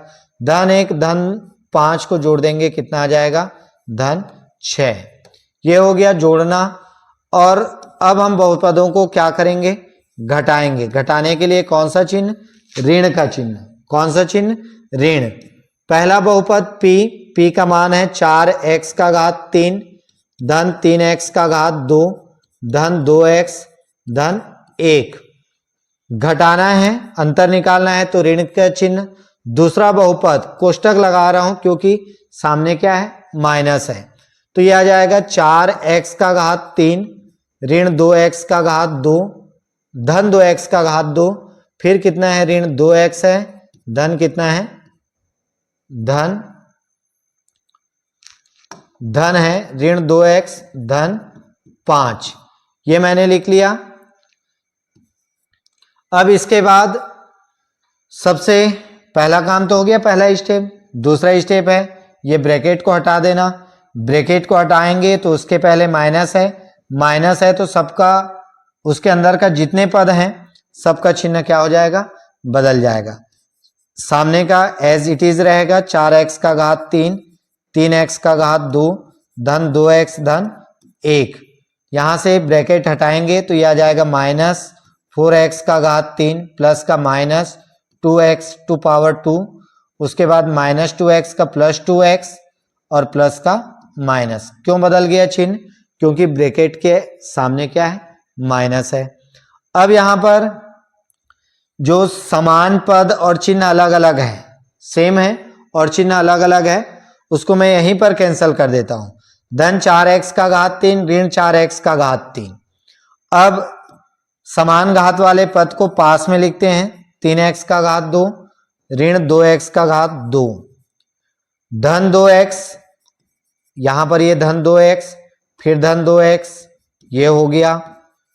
धन 1 धन 5 को जोड़ देंगे, कितना आ जाएगा? धन 6। ये हो गया जोड़ना। और अब हम बहुपदों को क्या करेंगे? घटाएंगे। घटाने के लिए कौन सा चिन्ह? ऋण का चिन्ह। कौन सा चिन्ह? ऋण। पहला बहुपद p का मान है 4x का घात 3 धन 3x का घात 2 धन 2x धन 1। घटाना है, अंतर निकालना है, तो ऋण का चिन्ह। दूसरा बहुपद कोष्टक लगा रहा हूं क्योंकि सामने क्या है? माइनस है, तो यह आ जाएगा 4x का घात 3 ऋण 2x का घात 2 धन 2x का घात 2, फिर कितना है? ऋण 2x है, धन कितना है? धन है ऋण 2x धन 5, ये मैंने लिख लिया। अब इसके बाद सबसे पहला काम तो हो गया, पहला स्टेप। दूसरा स्टेप है ये ब्रैकेट को हटा देना। ब्रैकेट को हटाएंगे तो उसके पहले माइनस है, माइनस है तो सबका उसके अंदर का जितने पद हैं सबका चिन्ह क्या हो जाएगा, बदल जाएगा। सामने का एज इट इज रहेगा, 4x का घात 3, 3x का घात 2 धन 2x धन 1। यहां से ब्रैकेट हटाएंगे तो यह आ जाएगा माइनस 4x का घात 3 प्लस का माइनस 2x टू पावर 2, उसके बाद माइनस 2x का प्लस 2x और प्लस का माइनस। क्यों बदल गया चिन्ह? क्योंकि ब्रैकेट के सामने क्या है, माइनस है। अब यहां पर जो समान पद और चिन्ह अलग अलग है, सेम है और चिन्ह अलग अलग है, उसको मैं यहीं पर कैंसिल कर देता हूं। धन 4x का घात 3 ऋण 4x का घात 3। अब समान घात वाले पद को पास में लिखते हैं, 3x का घात 2 ऋण 2x का घात 2 धन 2x, यहां पर ये धन 2x फिर धन 2x ये हो गया,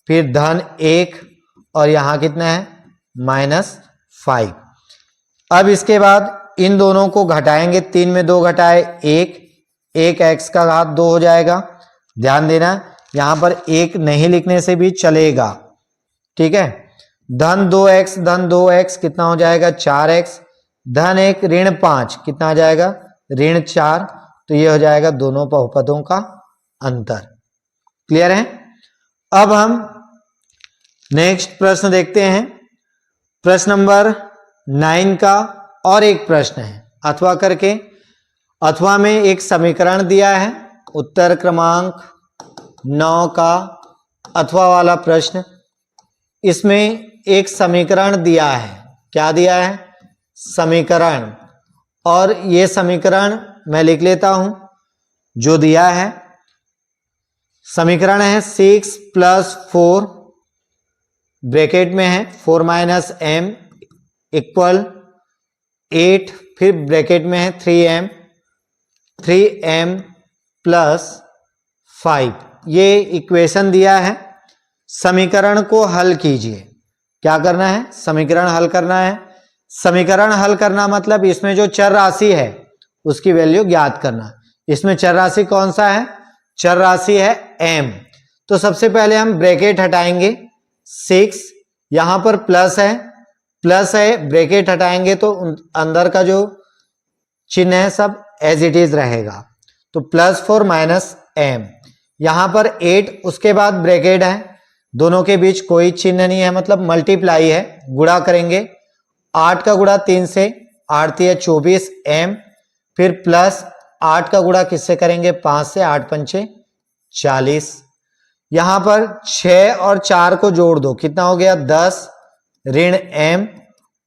फिर धन 1 और यहां कितना है, -5। अब इसके बाद इन दोनों को घटाएंगे, 3 में 2 घटाए 1, 1x का घात 2 हो जाएगा। ध्यान देना यहां पर 1 नहीं लिखने से भी चलेगा, ठीक है। धन 2x कितना हो जाएगा, 4x धन 1 ऋण 5 कितना आ जाएगा, ऋण 4। तो ये हो जाएगा दोनों बहुपदों का अंतर। क्लियर है? अब हम नेक्स्ट प्रश्न देखते हैं। प्रश्न नंबर 9 का और एक प्रश्न है अथवा करके। अथवा में एक समीकरण दिया है, उत्तर क्रमांक 9 का अथवा वाला प्रश्न। इसमें एक समीकरण दिया है, क्या दिया है, समीकरण। और ये समीकरण मैं लिख लेता हूं जो दिया है। समीकरण है 6 + 4 ब्रैकेट में है 4 - m इक्वल 8, फिर ब्रैकेट में है 3m + 5। ये इक्वेशन दिया है। समीकरण को हल कीजिए। क्या करना है, समीकरण हल करना है। समीकरण हल करना मतलब इसमें जो चर राशि है उसकी वैल्यू ज्ञात करना। इसमें चर राशि कौन सा है, चर राशि है m। तो सबसे पहले हम ब्रैकेट हटाएंगे, 6 यहां पर प्लस है, ब्रैकेट हटाएंगे तो अंदर का जो चिन्ह है सब एज इट इज रहेगा। तो +4 - m, यहां पर 8, उसके बाद ब्रैकेट है, दोनों के बीच कोई चिन्ह नहीं है, मतलब मल्टीप्लाई है, गुणा करेंगे। 8 का गुणा 3 से, 8 × 24 m, फिर प्लस 8 का गुणा किससे करेंगे, 5 से, 8 × 5 = 40। यहां पर 6 और 4 को जोड़ दो, कितना हो गया, 10 ऋण m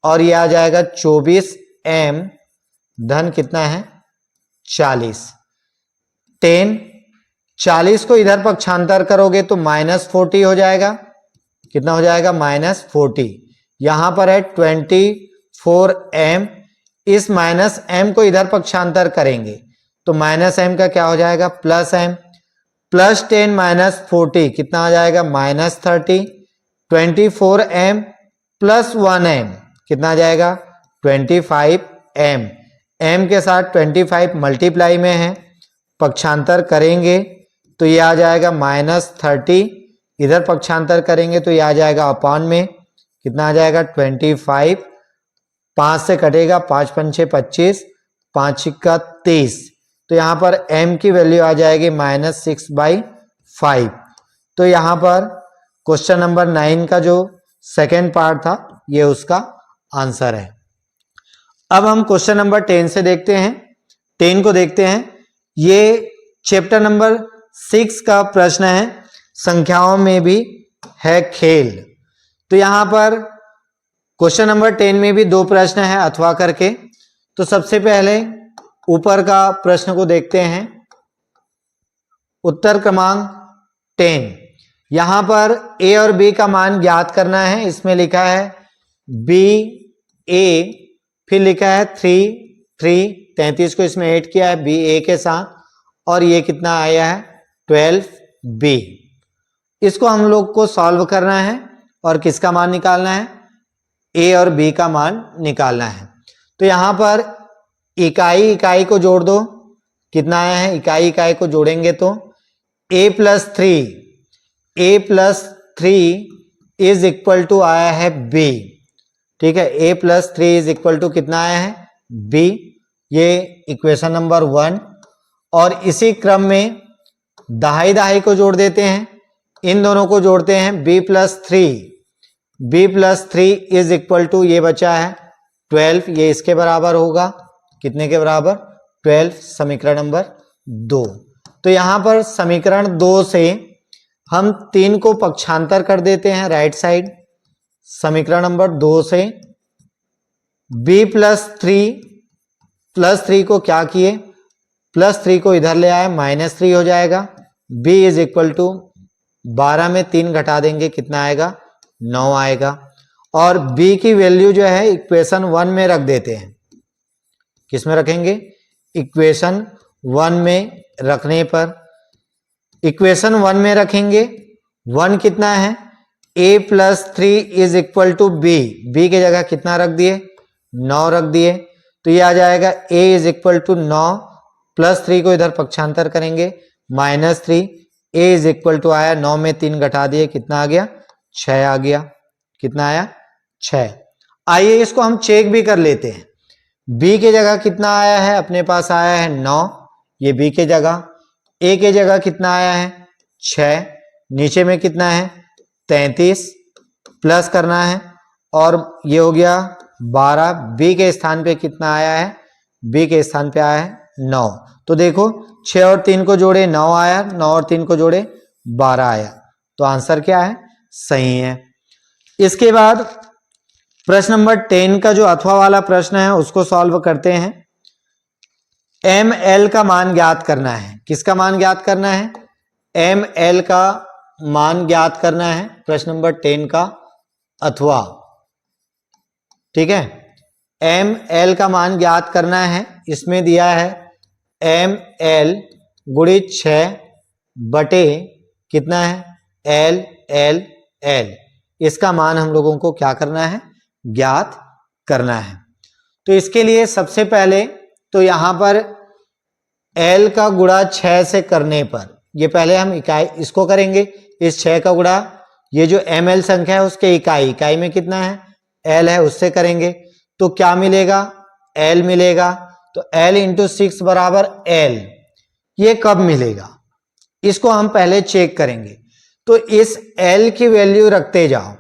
और यह आ जाएगा 24m धन कितना है, 40। 10, 40 को इधर पक्षांतर करोगे तो -40 हो जाएगा। कितना हो जाएगा, -40। यहां पर है 24m, इस -m को इधर पक्षांतर करेंगे तो -m का क्या हो जाएगा, +m। +10 - 40 कितना आ जाएगा, -30। 24m + 1m कितना आ जाएगा, 25m। m के साथ 25 मल्टीप्लाई में है, पक्षांतर करेंगे तो ये आ जाएगा -30, इधर पक्षांतर करेंगे तो ये आ जाएगा अपॉन में, कितना आ जाएगा, 25। 5 से कटेगा, 5 × 5 = 25, 5 × 30। तो यहां पर m की वैल्यू आ जाएगी -6/5। तो यहां पर क्वेश्चन नंबर 9 का जो सेकेंड पार्ट था ये उसका आंसर है। अब हम क्वेश्चन नंबर 10 से देखते हैं, 10 को देखते हैं। ये चैप्टर नंबर 6 का प्रश्न है, संख्याओं में भी है खेल। तो यहां पर क्वेश्चन नंबर 10 में भी 2 प्रश्न है अथवा करके। तो सबसे पहले ऊपर का प्रश्न को देखते हैं, उत्तर क्रमांक 10। यहां पर a और b का मान ज्ञात करना है। इसमें लिखा है b a, फिर लिखा है 3 33 को इसमें ऐड किया है b a के साथ, और ये कितना आया है, 12b। इसको हम लोग को सॉल्व करना है और किसका मान निकालना है, a और b का मान निकालना है। तो यहां पर इकाई इकाई को जोड़ दो, कितना आया है, इकाई इकाई को जोड़ेंगे तो a plus three is equal to आया है b। ठीक है, a plus three is equal to कितना आया है, b। ये इक्वेशन नंबर 1। और इसी क्रम में दहाई दहाई को जोड़ देते हैं, इन दोनों को जोड़ते हैं, b plus three is equal to ये बचा है 12, ये इसके बराबर होगा, कितने के बराबर, 12, समीकरण नंबर 2। तो यहां पर समीकरण 2 से हम 3 को पक्षांतर कर देते हैं राइट साइड। समीकरण नंबर 2 से b प्लस थ्री को क्या किए, प्लस 3 को इधर ले आए, -3 हो जाएगा। b इज इक्वल टू 12 में 3 घटा देंगे, कितना आएगा, 9 आएगा। और b की वैल्यू जो है इक्वेशन 1 में रख देते हैं। किस में रखेंगे, इक्वेशन 1 में रखने पर, इक्वेशन 1 में रखेंगे, 1 कितना है, a plus three is equal to b के जगह कितना रख दिए, 9 रख दिए। तो ये आ जाएगा a is equal to 9 plus 3 को इधर पक्षांतर करेंगे, -3, a इज इक्वल टू आया 9 में 3 घटा दिए, कितना आ गया, 6 आ गया। कितना आया, 6। आइए इसको हम चेक भी कर लेते हैं। b के जगह कितना आया है, अपने पास आया है 9, ये b के जगह, a के जगह कितना आया है, 6, नीचे में कितना है, 33, प्लस करना है, और ये हो गया 12, b के स्थान पे कितना आया है, b के स्थान पे आया है 9। तो देखो 6 और 3 को जोड़े 9 आया, 9 और 3 को जोड़े 12 आया। तो आंसर क्या है, सही है। इसके बाद प्रश्न नंबर 10 का जो अथवा वाला प्रश्न है उसको सॉल्व करते हैं। ml का मान ज्ञात करना है। किसका मान ज्ञात करना है, ml का मान ज्ञात करना है, प्रश्न नंबर 10 का अथवा। ठीक है, ml का मान ज्ञात करना है। इसमें दिया है ml गुणित 6 बटे कितना है, l। इसका मान हम लोगों को क्या करना है, ज्ञात करना है। तो इसके लिए सबसे पहले तो यहां पर l का गुणा 6 से करने पर, ये पहले हम इकाई इसको करेंगे, इस 6 का गुणा, ये जो ml संख्या है उसके इकाई में कितना है, l है, उससे करेंगे तो क्या मिलेगा, l मिलेगा। तो l इंटू 6 बराबर l, ये कब मिलेगा, इसको हम पहले चेक करेंगे। तो इस l की वैल्यू रखते जाओ,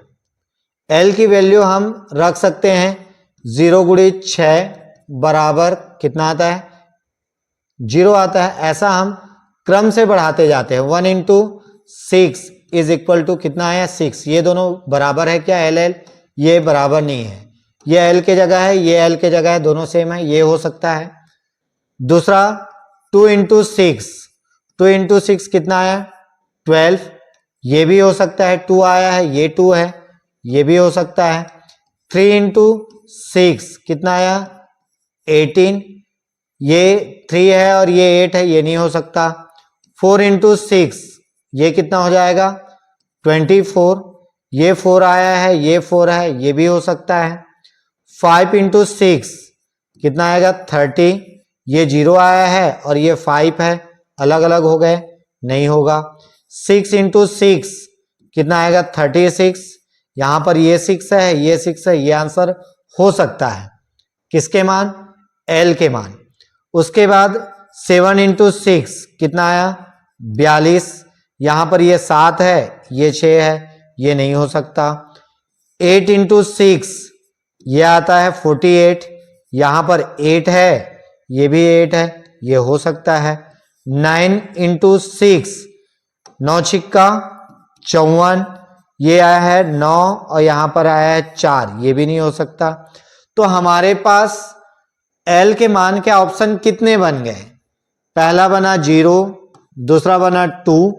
l की वैल्यू हम रख सकते हैं 0 गुणित 6 बराबर कितना आता है, 0 आता है। ऐसा हम क्रम से बढ़ाते जाते हैं। 1 इंटू 6 इज इक्वल टू कितना आया, 6। ये दोनों बराबर है क्या, l, ये बराबर नहीं है, ये l के जगह है, ये l के जगह है, दोनों सेम है, ये हो सकता है। दूसरा 2 इंटू 6 कितना आया, 12, ये भी हो सकता है, 2 आया है, ये 2 है, ये भी हो सकता है। 3 इंटू 6 कितना आया, 18, ये 3 है और ये 8 है, ये नहीं हो सकता। 4 इंटू 6 ये कितना हो जाएगा, 24, ये 4 आया है, ये 4 है, ये भी हो सकता है। 5 इंटू 6 कितना आएगा, 30, ये 0 आया है और ये 5 है, अलग अलग हो गए, नहीं होगा। 6 इंटू 6 कितना आएगा, 36, यहां पर ये 6 है, ये 6 है, ये आंसर हो सकता है। किसके मान, l के मान। उसके बाद 7 इंटू 6 कितना आया, 42, यहां पर ये 7 है, ये 6 है, ये नहीं हो सकता। 8 इंटू 6 ये आता है 48, यहां पर 8 है, ये भी 8 है, ये हो सकता है। 9 इंटू 6 9 छिक्का 54, ये आया है 9 और यहां पर आया है 4, ये भी नहीं हो सकता। तो हमारे पास l के मान के ऑप्शन कितने बन गए, पहला बना 0, दूसरा बना 2,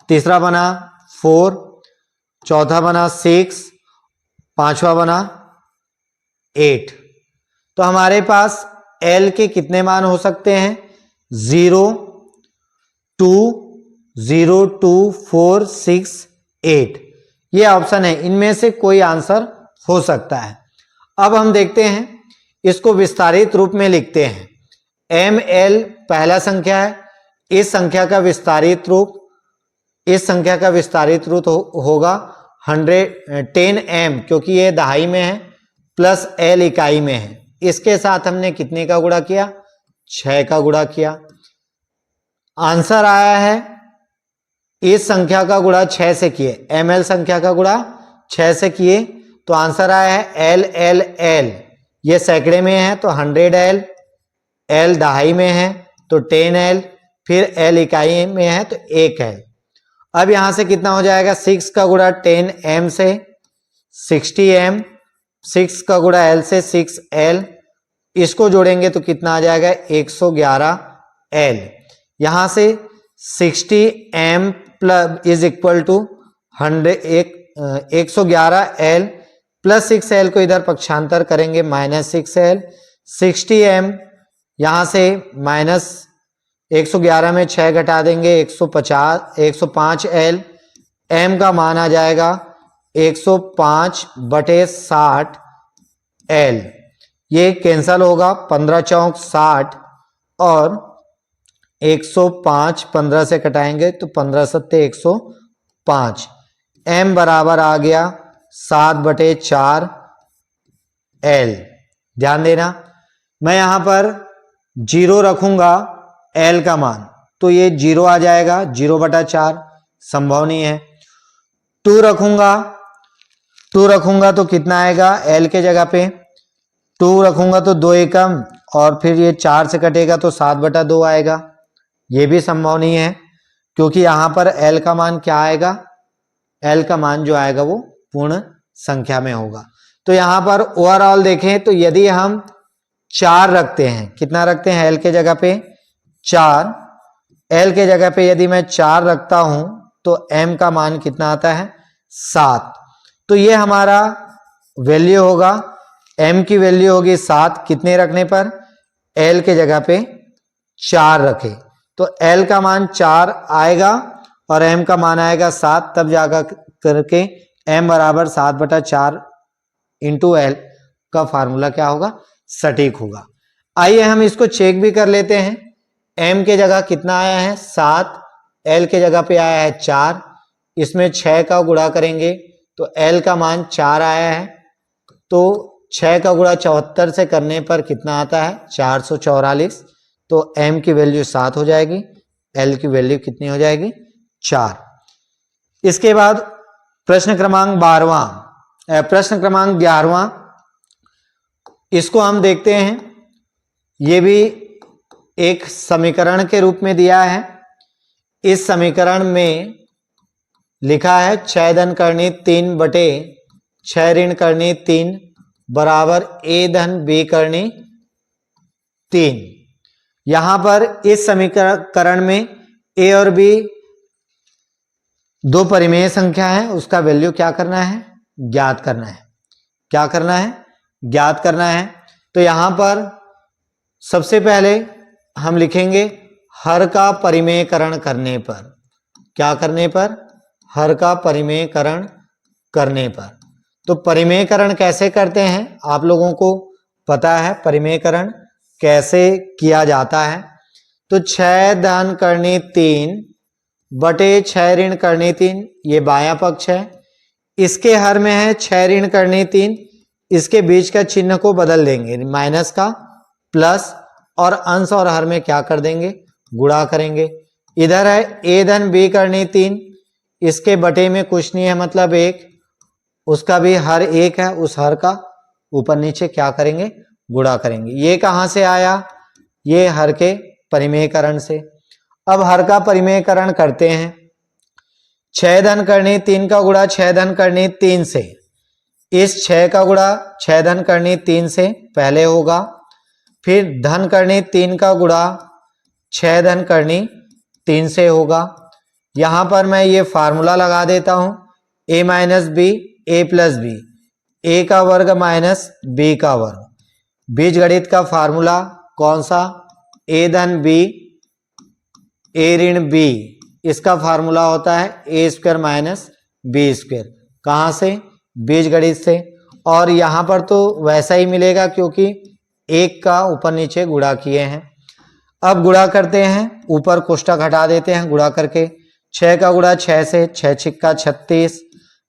तीसरा बना 4, चौथा बना 6, पांचवा बना 8। तो हमारे पास l के कितने मान हो सकते हैं, 0, 2, 0, 2, 4, 6, 8, ये ऑप्शन है, इनमें से कोई आंसर हो सकता है। अब हम देखते हैं इसको विस्तारित रूप में लिखते हैं। ml पहला संख्या है, इस संख्या का विस्तारित रूप होगा 10m, क्योंकि ये दहाई में है, प्लस l इकाई में है। इसके साथ हमने कितने का गुणा किया? 6 का गुणा किया। आंसर आया है, इस संख्या का गुणा 6 से किए, ml संख्या का गुणा 6 से किए तो आंसर आया है l। ये सैकड़े में है तो 100l, l दहाई में है तो 10l, फिर l इकाई में है तो 1l। अब यहां से कितना हो जाएगा? 6 का गुणा 10m से 60m, 6 का गुणा l से 6l, इसको जोड़ेंगे तो कितना आ जाएगा? 111l। यहां से 60m plus is equal to 111l plus 6l को इधर पक्षांतर करेंगे -6l। 60m यहां से माइनस 111 में 6 घटा देंगे 105l, m का मान आ जाएगा 105/60l। ये कैंसल होगा, 15 चौक 60 और 105 15 से कटाएंगे तो 15 सत्ते 105, m बराबर आ गया 7/4l। ध्यान देना, मैं यहां पर 0 रखूंगा l का मान तो ये 0 आ जाएगा, 0/4 संभव नहीं है। 2 रखूंगा तो कितना आएगा? l के जगह पे 2 रखूंगा तो 2 एकम और फिर ये 4 से कटेगा तो 7/2 आएगा। ये भी संभव नहीं है, क्योंकि यहां पर l का मान क्या आएगा? l का मान जो आएगा वो पूर्ण संख्या में होगा। तो यहां पर ओवरऑल देखें तो यदि हम 4 रखते हैं, कितना रखते हैं? l के जगह पे 4, l के जगह पे यदि मैं 4 रखता हूं तो m का मान कितना आता है? 7। तो ये हमारा वैल्यू होगा, m की वैल्यू होगी 7 कितने रखने पर? l के जगह पे 4 रखे तो l का मान 4 आएगा और m का मान आएगा 7, तब जाकर करके m बराबर 7/4 इंटू l का फार्मूला क्या होगा? सटीक होगा। आइए हम इसको चेक भी कर लेते हैं। m के जगह कितना आया है? 7, l के जगह पे आया है 4, इसमें 6 का गुणा करेंगे तो l का मान 4 आया है, तो 6 का गुणा 74 से करने पर कितना आता है? 444। तो m की वैल्यू 7 हो जाएगी, l की वैल्यू कितनी हो जाएगी? 4। इसके बाद प्रश्न क्रमांक 11वां, इसको हम देखते हैं। ये भी एक समीकरण के रूप में दिया है। इस समीकरण में लिखा है 6 धन करनी 3 बटे 6 ऋण करनी 3 बराबर a धन b करनी 3। यहां पर इस समीकरण में a और b दो परिमेय संख्या है, उसका वैल्यू क्या करना है? ज्ञात करना है। क्या करना है? ज्ञात करना है। तो यहां पर सबसे पहले हम लिखेंगे हर का परिमेयकरण करने पर। क्या करने पर? हर का परिमेयकरण करने पर। तो परिमेयकरण कैसे करते हैं आप लोगों को पता है, परिमेयकरण कैसे किया जाता है। तो 6 धन करनी 3 बटे 6 ऋण करनी 3, ये बायां पक्ष है, इसके हर में है 6 ऋण करनी 3, इसके बीच का चिन्ह को बदल देंगे, माइनस का प्लस, और अंश और हर में क्या कर देंगे? गुणा करेंगे। इधर है a धन b करनी 3, इसके बटे में कुछ नहीं है मतलब 1, उसका भी हर 1 है, उस हर का ऊपर नीचे क्या करेंगे? गुणा करेंगे। ये कहां से आया? ये हर के परिमेयकरण से। अब हर का परिमेयकरण करते हैं। 6 धन करनी 3 का गुणा 6 धन करनी 3 से, इस 6 का गुणा 6 धन करनी 3 से पहले होगा, फिर धन करनी 3 का गुणा 6 धन करनी 3 से होगा। यहां पर मैं ये फार्मूला लगा देता हूं, a minus B A plus B, A का वर्ग माइनस बी का वर्ग। बीजगणित का फार्मूला कौन सा? a धन बी ए ऋण बी, इसका फार्मूला होता है ए स्क्वायर माइनस बी स्क्वायर। कहां से? बीजगणित से। और यहां पर तो वैसा ही मिलेगा क्योंकि 1 का ऊपर नीचे गुणा किए हैं। अब गुणा करते हैं, ऊपर कोष्ठक हटा देते हैं गुणा करके। 6 का गुणा 6 से, 6 छिक्का 36,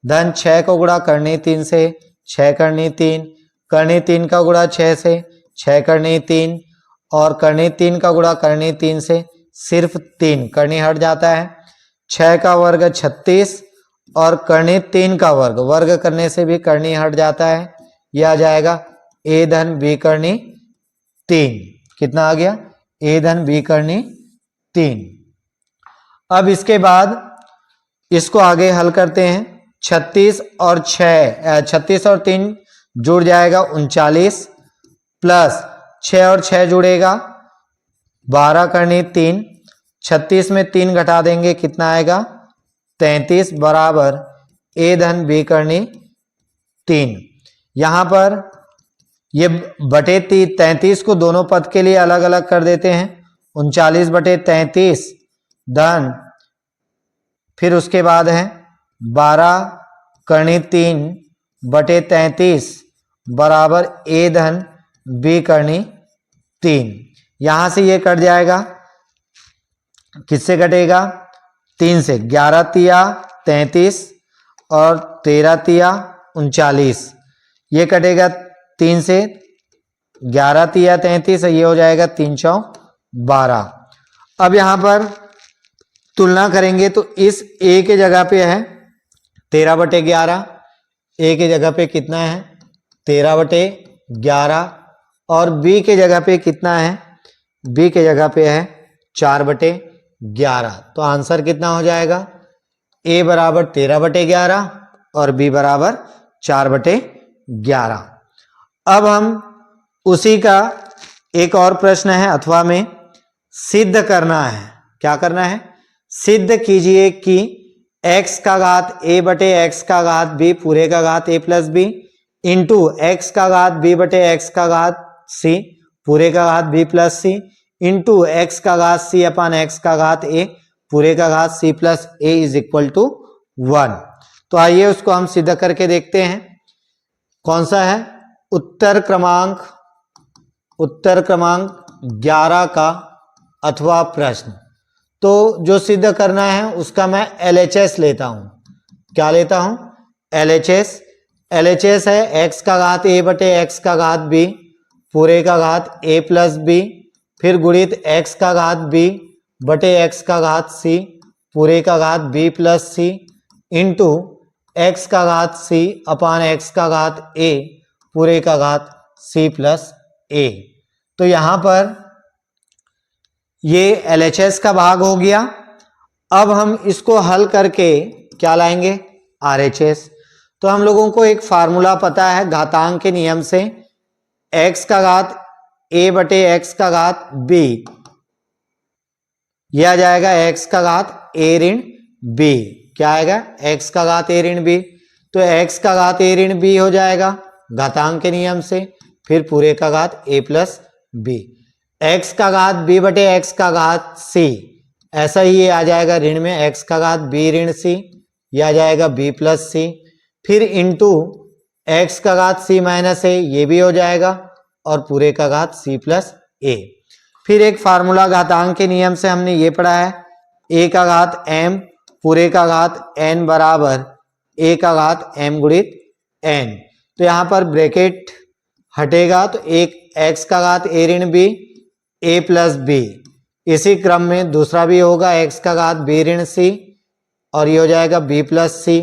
धन 6 को गुणा करनी 3 से, 6 करनी 3, करनी 3 का गुणा 6 से, 6 करनी 3, और करनी 3 का गुणा करनी 3 से, सिर्फ 3 करनी हट जाता है। 6 का वर्ग 36 और करनी 3 का वर्ग, वर्ग करने से भी करनी हट जाता है। यह आ जाएगा a धन b करनी 3। कितना आ गया? a धन b करनी 3। अब इसके बाद इसको आगे हल करते हैं। 36 और 3 जुड़ जाएगा 39, प्लस 6 और 6 जुड़ेगा 12 करनी 3, 36 में 3 घटा देंगे कितना आएगा? 33 बराबर a धन b करनी 3। यहां पर ये बटे 33 को दोनों पद के लिए अलग अलग कर देते हैं। 39 बटे 33 धन, फिर उसके बाद है 12 करनी 3 बटे 33 बराबर a धन b करनी 3। यहां से ये कट जाएगा, किससे कटेगा? 3 से। 11 तिया 33 और 13 तिया 39, ये कटेगा 3 से। 11 तिया 33, ये हो जाएगा 3 चौक 12। अब यहां पर तुलना करेंगे तो इस a के जगह पे है 13 बटे 11, a के जगह पे कितना है? 13 बटे 11, और b के जगह पे कितना है? b के जगह पे है 4 बटे 11। तो आंसर कितना हो जाएगा? a बराबर 13 बटे 11 और b बराबर 4 बटे 11। अब हम उसी का एक और प्रश्न है अथवा में सिद्ध करना है। क्या करना है? सिद्ध कीजिए कि x का घात a बटे x का घात b पूरे का घात a plus b into x का घात b बटे x का घात c पूरे का घात b plus c into x का घात c अपान x का घात a पूरे का घात c plus a is equal to 1। तो आइए उसको हम सिद्ध करके देखते हैं। कौन सा है? उत्तर क्रमांक 11 का अथवा प्रश्न। तो जो सिद्ध करना है उसका मैं LHS लेता हूं। क्या लेता हूं? LHS। LHS है x का घात a बटे x का घात b पूरे का घात a प्लस b, फिर गुणित x का घात b बटे x का घात c पूरे का घात b plus c into x का घात c अपान x का घात a पूरे का घात c प्लस a। तो यहां पर ये LHS का भाग हो गया। अब हम इसको हल करके क्या लाएंगे? RHS। तो हम लोगों को एक फार्मूला पता है घातांक के नियम से, x का घात a बटे x का घात b, यह आ जाएगा x का घात a ऋण b। क्या आएगा? x का घात a ऋण b। तो x का घात a ऋण b हो जाएगा घातांक के नियम से, फिर पूरे का घात a प्लस b। x का घात b बटे x का घात c, ऐसा ही ये आ जाएगा ऋण में x का घात b ऋण c, यह आ जाएगा b प्लस c, फिर इंटू x का घात c माइनस a, ये भी हो जाएगा, और पूरे का घात c प्लस a। फिर एक फार्मूला घातांक के नियम से हमने ये पढ़ा है a का घात m पूरे का घात n बराबर a का घात m गुणित n। तो यहां पर ब्रैकेट हटेगा तो एक x का घात a ऋण b a प्लस b, इसी क्रम में दूसरा भी होगा x का घात b ऋण c और ये हो जाएगा b प्लस c,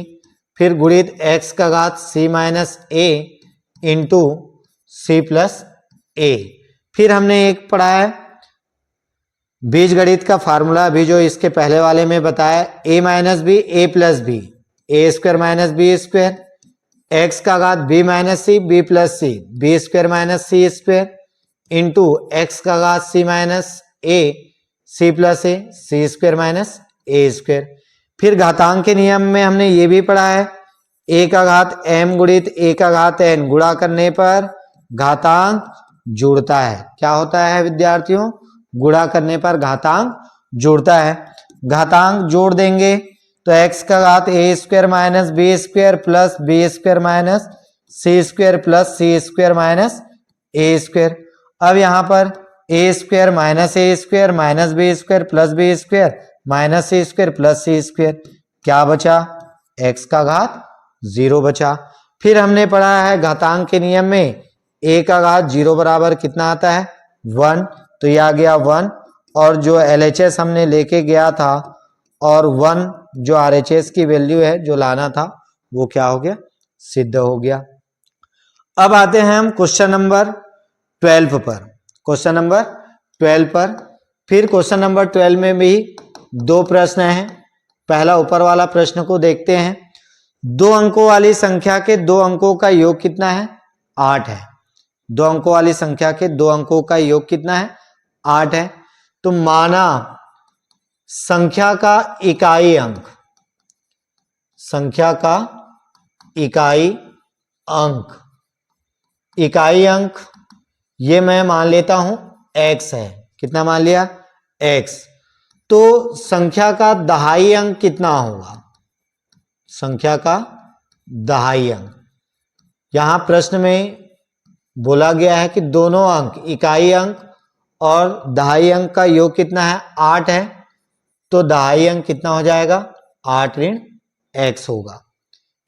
फिर गुणित x का घात c minus a into c plus a। फिर हमने एक पढ़ा है बीजगणित का फार्मूला, अभी जो इसके पहले वाले में बताया, a minus B a plus B, A square minus B square, X का घात b minus C B plus C, B square minus C square into X का घात c minus A C plus A C square minus A square. फिर घातांक के नियम में हमने ये भी पढ़ा है a का घात m गुणित a का घात n गुणा करने पर घातांक जुड़ता है। क्या होता है विद्यार्थियों? गुणा करने पर घातांक जुड़ता है। घातांक जोड़ देंगे तो x का घात a square minus B square plus B square minus C square plus C square minus A square, अब यहाँ पर A square minus A square minus B square plus B square minus C square plus C square, क्या बचा? एक्स का घात 0 बचा। फिर हमने पढ़ा है घातांक के नियम में ए का घात 0 बराबर कितना आता है? 1, तो ये आ गया 1, और जो LHS हमने लेके गया था और 1 जो RHS की वैल्यू है जो लाना था वो क्या हो गया? सिद्ध हो गया। अब आते हैं हम क्वेश्चन नंबर 12 पर। क्वेश्चन नंबर 12 पर फिर क्वेश्चन नंबर 12 में भी 2 प्रश्न हैं। पहला ऊपर वाला प्रश्न को देखते हैं। 2 अंकों वाली संख्या के 2 अंकों का योग कितना है? 8 है। 2 अंकों वाली संख्या के 2 अंकों का योग कितना है? 8 है। तो माना संख्या का इकाई अंक, संख्या का इकाई अंक, इकाई अंक ये मैं मान लेता हूं x है। कितना मान लिया? x। तो संख्या का दहाई अंक कितना होगा? संख्या का दहाई अंक, यहां प्रश्न में बोला गया है कि दोनों अंक, इकाई अंक और दहाई अंक का योग कितना है? 8 है। तो दहाई अंक कितना हो जाएगा? 8 ऋण x होगा।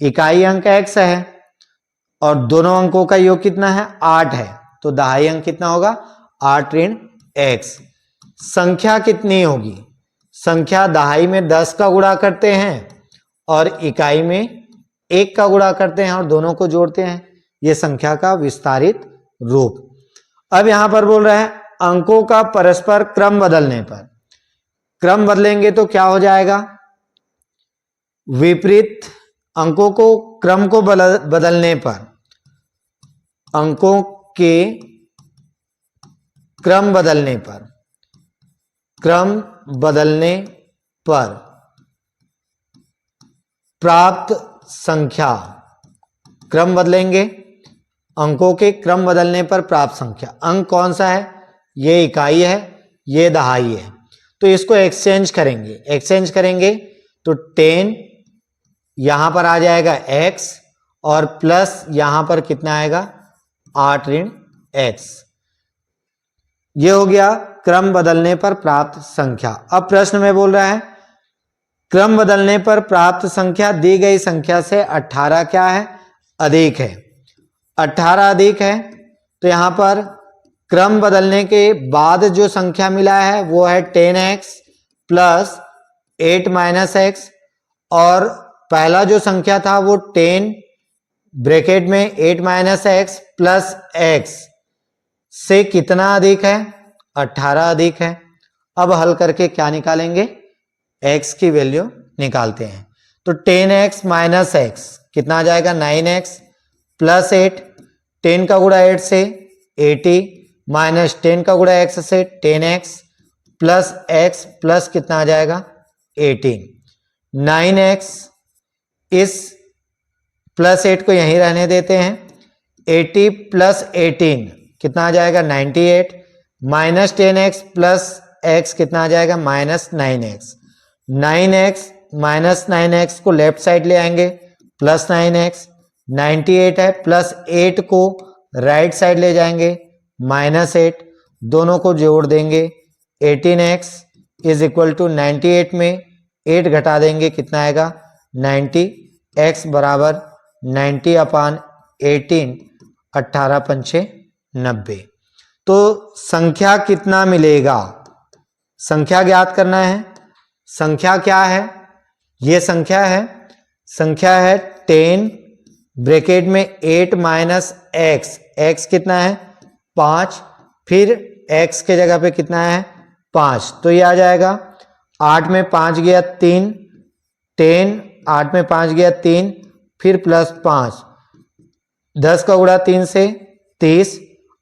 इकाई अंक x है और दोनों अंकों का योग कितना है? 8 है। तो दहाई अंक कितना होगा? 8 ऋण x। संख्या कितनी होगी? संख्या दहाई में 10 का गुणा करते हैं और इकाई में 1 का गुणा करते हैं और दोनों को जोड़ते हैं। यह संख्या का विस्तारित रूप। अब यहां पर बोल रहे हैं अंकों का परस्पर क्रम बदलने पर, क्रम बदलेंगे तो क्या हो जाएगा? विपरीत अंकों को क्रम को बदलने पर, अंकों के क्रम बदलने पर, क्रम बदलने पर प्राप्त संख्या, क्रम बदलेंगे, अंकों के क्रम बदलने पर प्राप्त संख्या। अंक कौन सा है? ये इकाई है, ये दहाई है। तो इसको एक्सचेंज करेंगे, एक्सचेंज करेंगे तो 10 यहां पर आ जाएगा x और प्लस यहां पर कितना आएगा? 8 ऋण x। ये हो गया क्रम बदलने पर प्राप्त संख्या। अब प्रश्न में बोल रहा है क्रम बदलने पर प्राप्त संख्या दी गई संख्या से 18 क्या है? अधिक है। 18 अधिक है तो यहां पर क्रम बदलने के बाद जो संख्या मिला है वो है 10x प्लस 8 माइनस एक्स, और पहला जो संख्या था वो 10 ब्रैकेट में 8 माइनस एक्स प्लस एक्स से कितना अधिक है? 18 अधिक है। अब हल करके क्या निकालेंगे? x की वैल्यू निकालते हैं। तो 10x माइनस एक्स कितना आ जाएगा? 9x प्लस 8, 10 का गुणा 8 से 80 माइनस 10 का गुणा x से 10x प्लस x प्लस कितना आ जाएगा? 18। 9x, इस प्लस 8 को यहीं रहने देते हैं। 80 प्लस 18 कितना आ जाएगा? 98 माइनस 10x प्लस x कितना आ जाएगा? Minus 9x। 9x minus 9x को लेफ्ट साइड ले आएंगे, प्लस 9x। 98 है प्लस 8 को राइट साइड ले जाएंगे, माइनस 8। दोनों को जोड़ देंगे, 18x इज इक्वल टू 98 में 8 घटा देंगे, कितना आएगा? 90। x बराबर 90 अपान 18, 18 पंचे 90। तो संख्या कितना मिलेगा? संख्या ज्ञात करना है। संख्या क्या है? ये संख्या है, संख्या है 10 ब्रैकेट में 8 माइनस एक्स, एक्स कितना है? 5, फिर x के जगह पे कितना है? 5। तो ये आ जाएगा 8 में 5 गया 3, 10, 8 में 5 गया 3, फिर प्लस 5, 10 का गुणा 3 से 30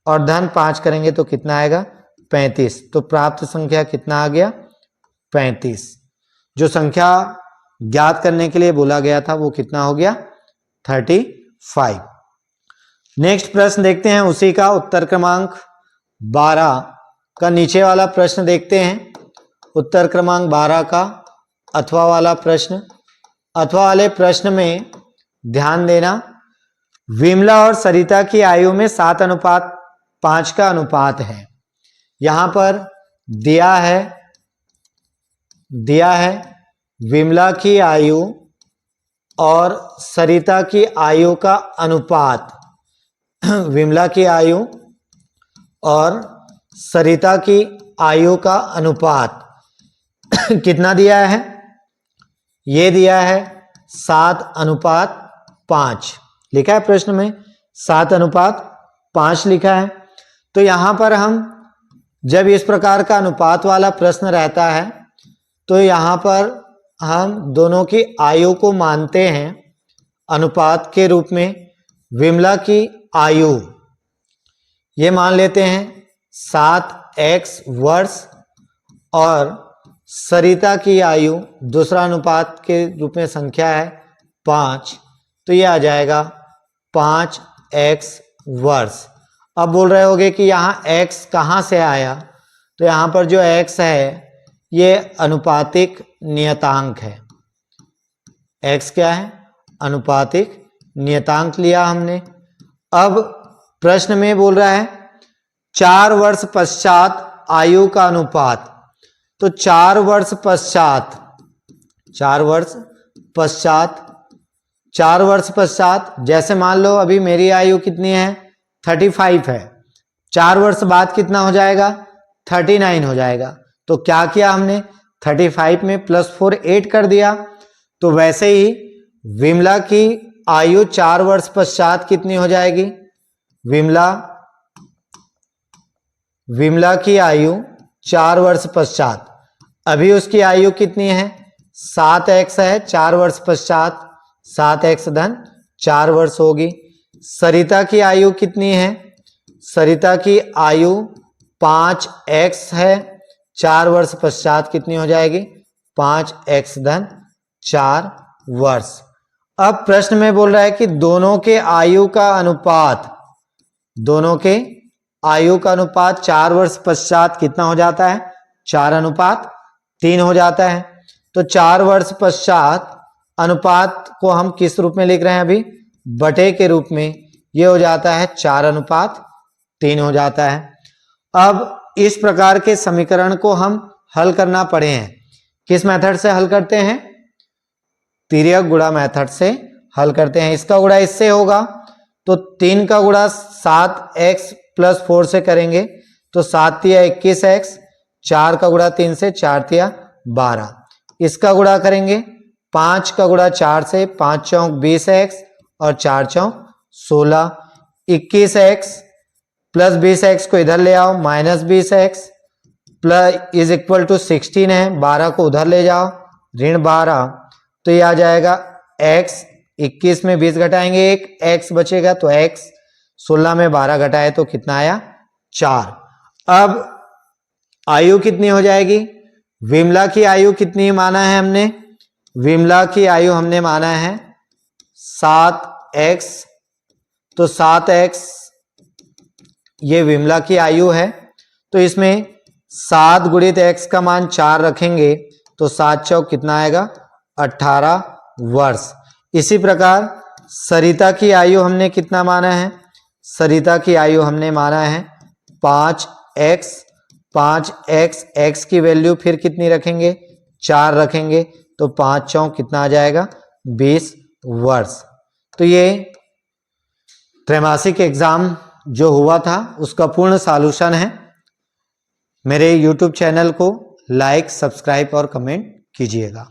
और धन 5 करेंगे तो कितना आएगा? 35। तो प्राप्त संख्या कितना आ गया? 35। जो संख्या ज्ञात करने के लिए बोला गया था वो कितना हो गया? 35। नेक्स्ट प्रश्न देखते हैं, उसी का उत्तर क्रमांक 12 का नीचे वाला प्रश्न देखते हैं। उत्तर क्रमांक 12 का अथवा वाला प्रश्न। अथवा वाले प्रश्न में ध्यान देना, विमला और सरिता की आयु में 7 अनुपात 5 का अनुपात है। यहां पर दिया है विमला की आयु और सरिता की आयु का अनुपात। विमला की आयु और सरिता की आयु का अनुपात कितना दिया है? ये दिया है 7:5 लिखा है प्रश्न में, 7:5 लिखा है। तो यहां पर हम जब इस प्रकार का अनुपात वाला प्रश्न रहता है तो यहां पर हम दोनों की आयु को मानते हैं अनुपात के रूप में। विमला की आयु ये मान लेते हैं 7x वर्ष और सरिता की आयु दूसरा अनुपात के रूप में संख्या है 5, तो ये आ जाएगा 5x वर्ष। अब बोल रहे होगे कि यहाँ x कहाँ से आया? तो यहाँ पर जो x है ये अनुपातिक नियतांक है। x क्या है? अनुपातिक नियतांक लिया हमने। अब प्रश्न में बोल रहा है 4 वर्ष पश्चात आयु का अनुपात। तो 4 वर्ष पश्चात जैसे मान लो अभी मेरी आयु कितनी है? 35 है। 4 वर्ष बाद कितना हो जाएगा? 39 हो जाएगा। तो क्या किया हमने? 35 में +4 8 कर दिया। तो वैसे ही विमला की आयु 4 वर्ष पश्चात कितनी हो जाएगी? विमला की आयु 4 वर्ष पश्चात, अभी उसकी आयु कितनी है? 7x है। 4 वर्ष पश्चात 7x धन 4 वर्ष होगी। सरिता की आयु कितनी है? सरिता की आयु 5x है। 4 वर्ष पश्चात कितनी हो जाएगी? 5x धन 4 वर्ष। अब प्रश्न में बोल रहा है कि दोनों के आयु का अनुपात 4 वर्ष पश्चात कितना हो जाता है? 4:3 हो जाता है। तो 4 वर्ष पश्चात अनुपात को हम किस रूप में लिख रहे हैं? अभी बटे के रूप में। ये हो जाता है 4:3 हो जाता है। अब इस प्रकार के समीकरण को हम हल करना पड़े हैं। किस मेथड से हल करते हैं? तिर्यक गुणा मेथड से हल करते हैं। इसका गुणा इससे होगा तो 3 का गुणा 7x + 4 से करेंगे तो 7 तिया 21x, 4 का गुणा 3 से 4 तिया 12। इसका गुणा करेंगे 5 का गुणा 4 से, 5 चौक 20x और 4 चौक 16। 21x + 20x को इधर ले आओ, -20x = 16 है। 12 को उधर ले जाओ, -12। तो ये आ जाएगा x। 21 में 20 घटाएंगे 1, x बचेगा तो x। 16 में 12 घटाए तो कितना आया? 4। अब आयु कितनी हो जाएगी? विमला की आयु कितनी माना है हमने? विमला की आयु हमने माना है 7x। तो 7x ये विमला की आयु है। तो इसमें 7 × x का मान 4 रखेंगे तो 7 चौक कितना आएगा? 18 वर्ष। इसी प्रकार सरिता की आयु हमने कितना माना है? सरिता की आयु हमने माना है 5x। 5x, x की वैल्यू फिर कितनी रखेंगे? 4 रखेंगे तो 5 चौक कितना आ जाएगा? 20 वर्ष। तो ये त्रैमासिक एग्जाम जो हुआ था उसका पूर्ण सॉल्यूशन है। मेरे YouTube चैनल को लाइक, सब्सक्राइब और कमेंट कीजिएगा।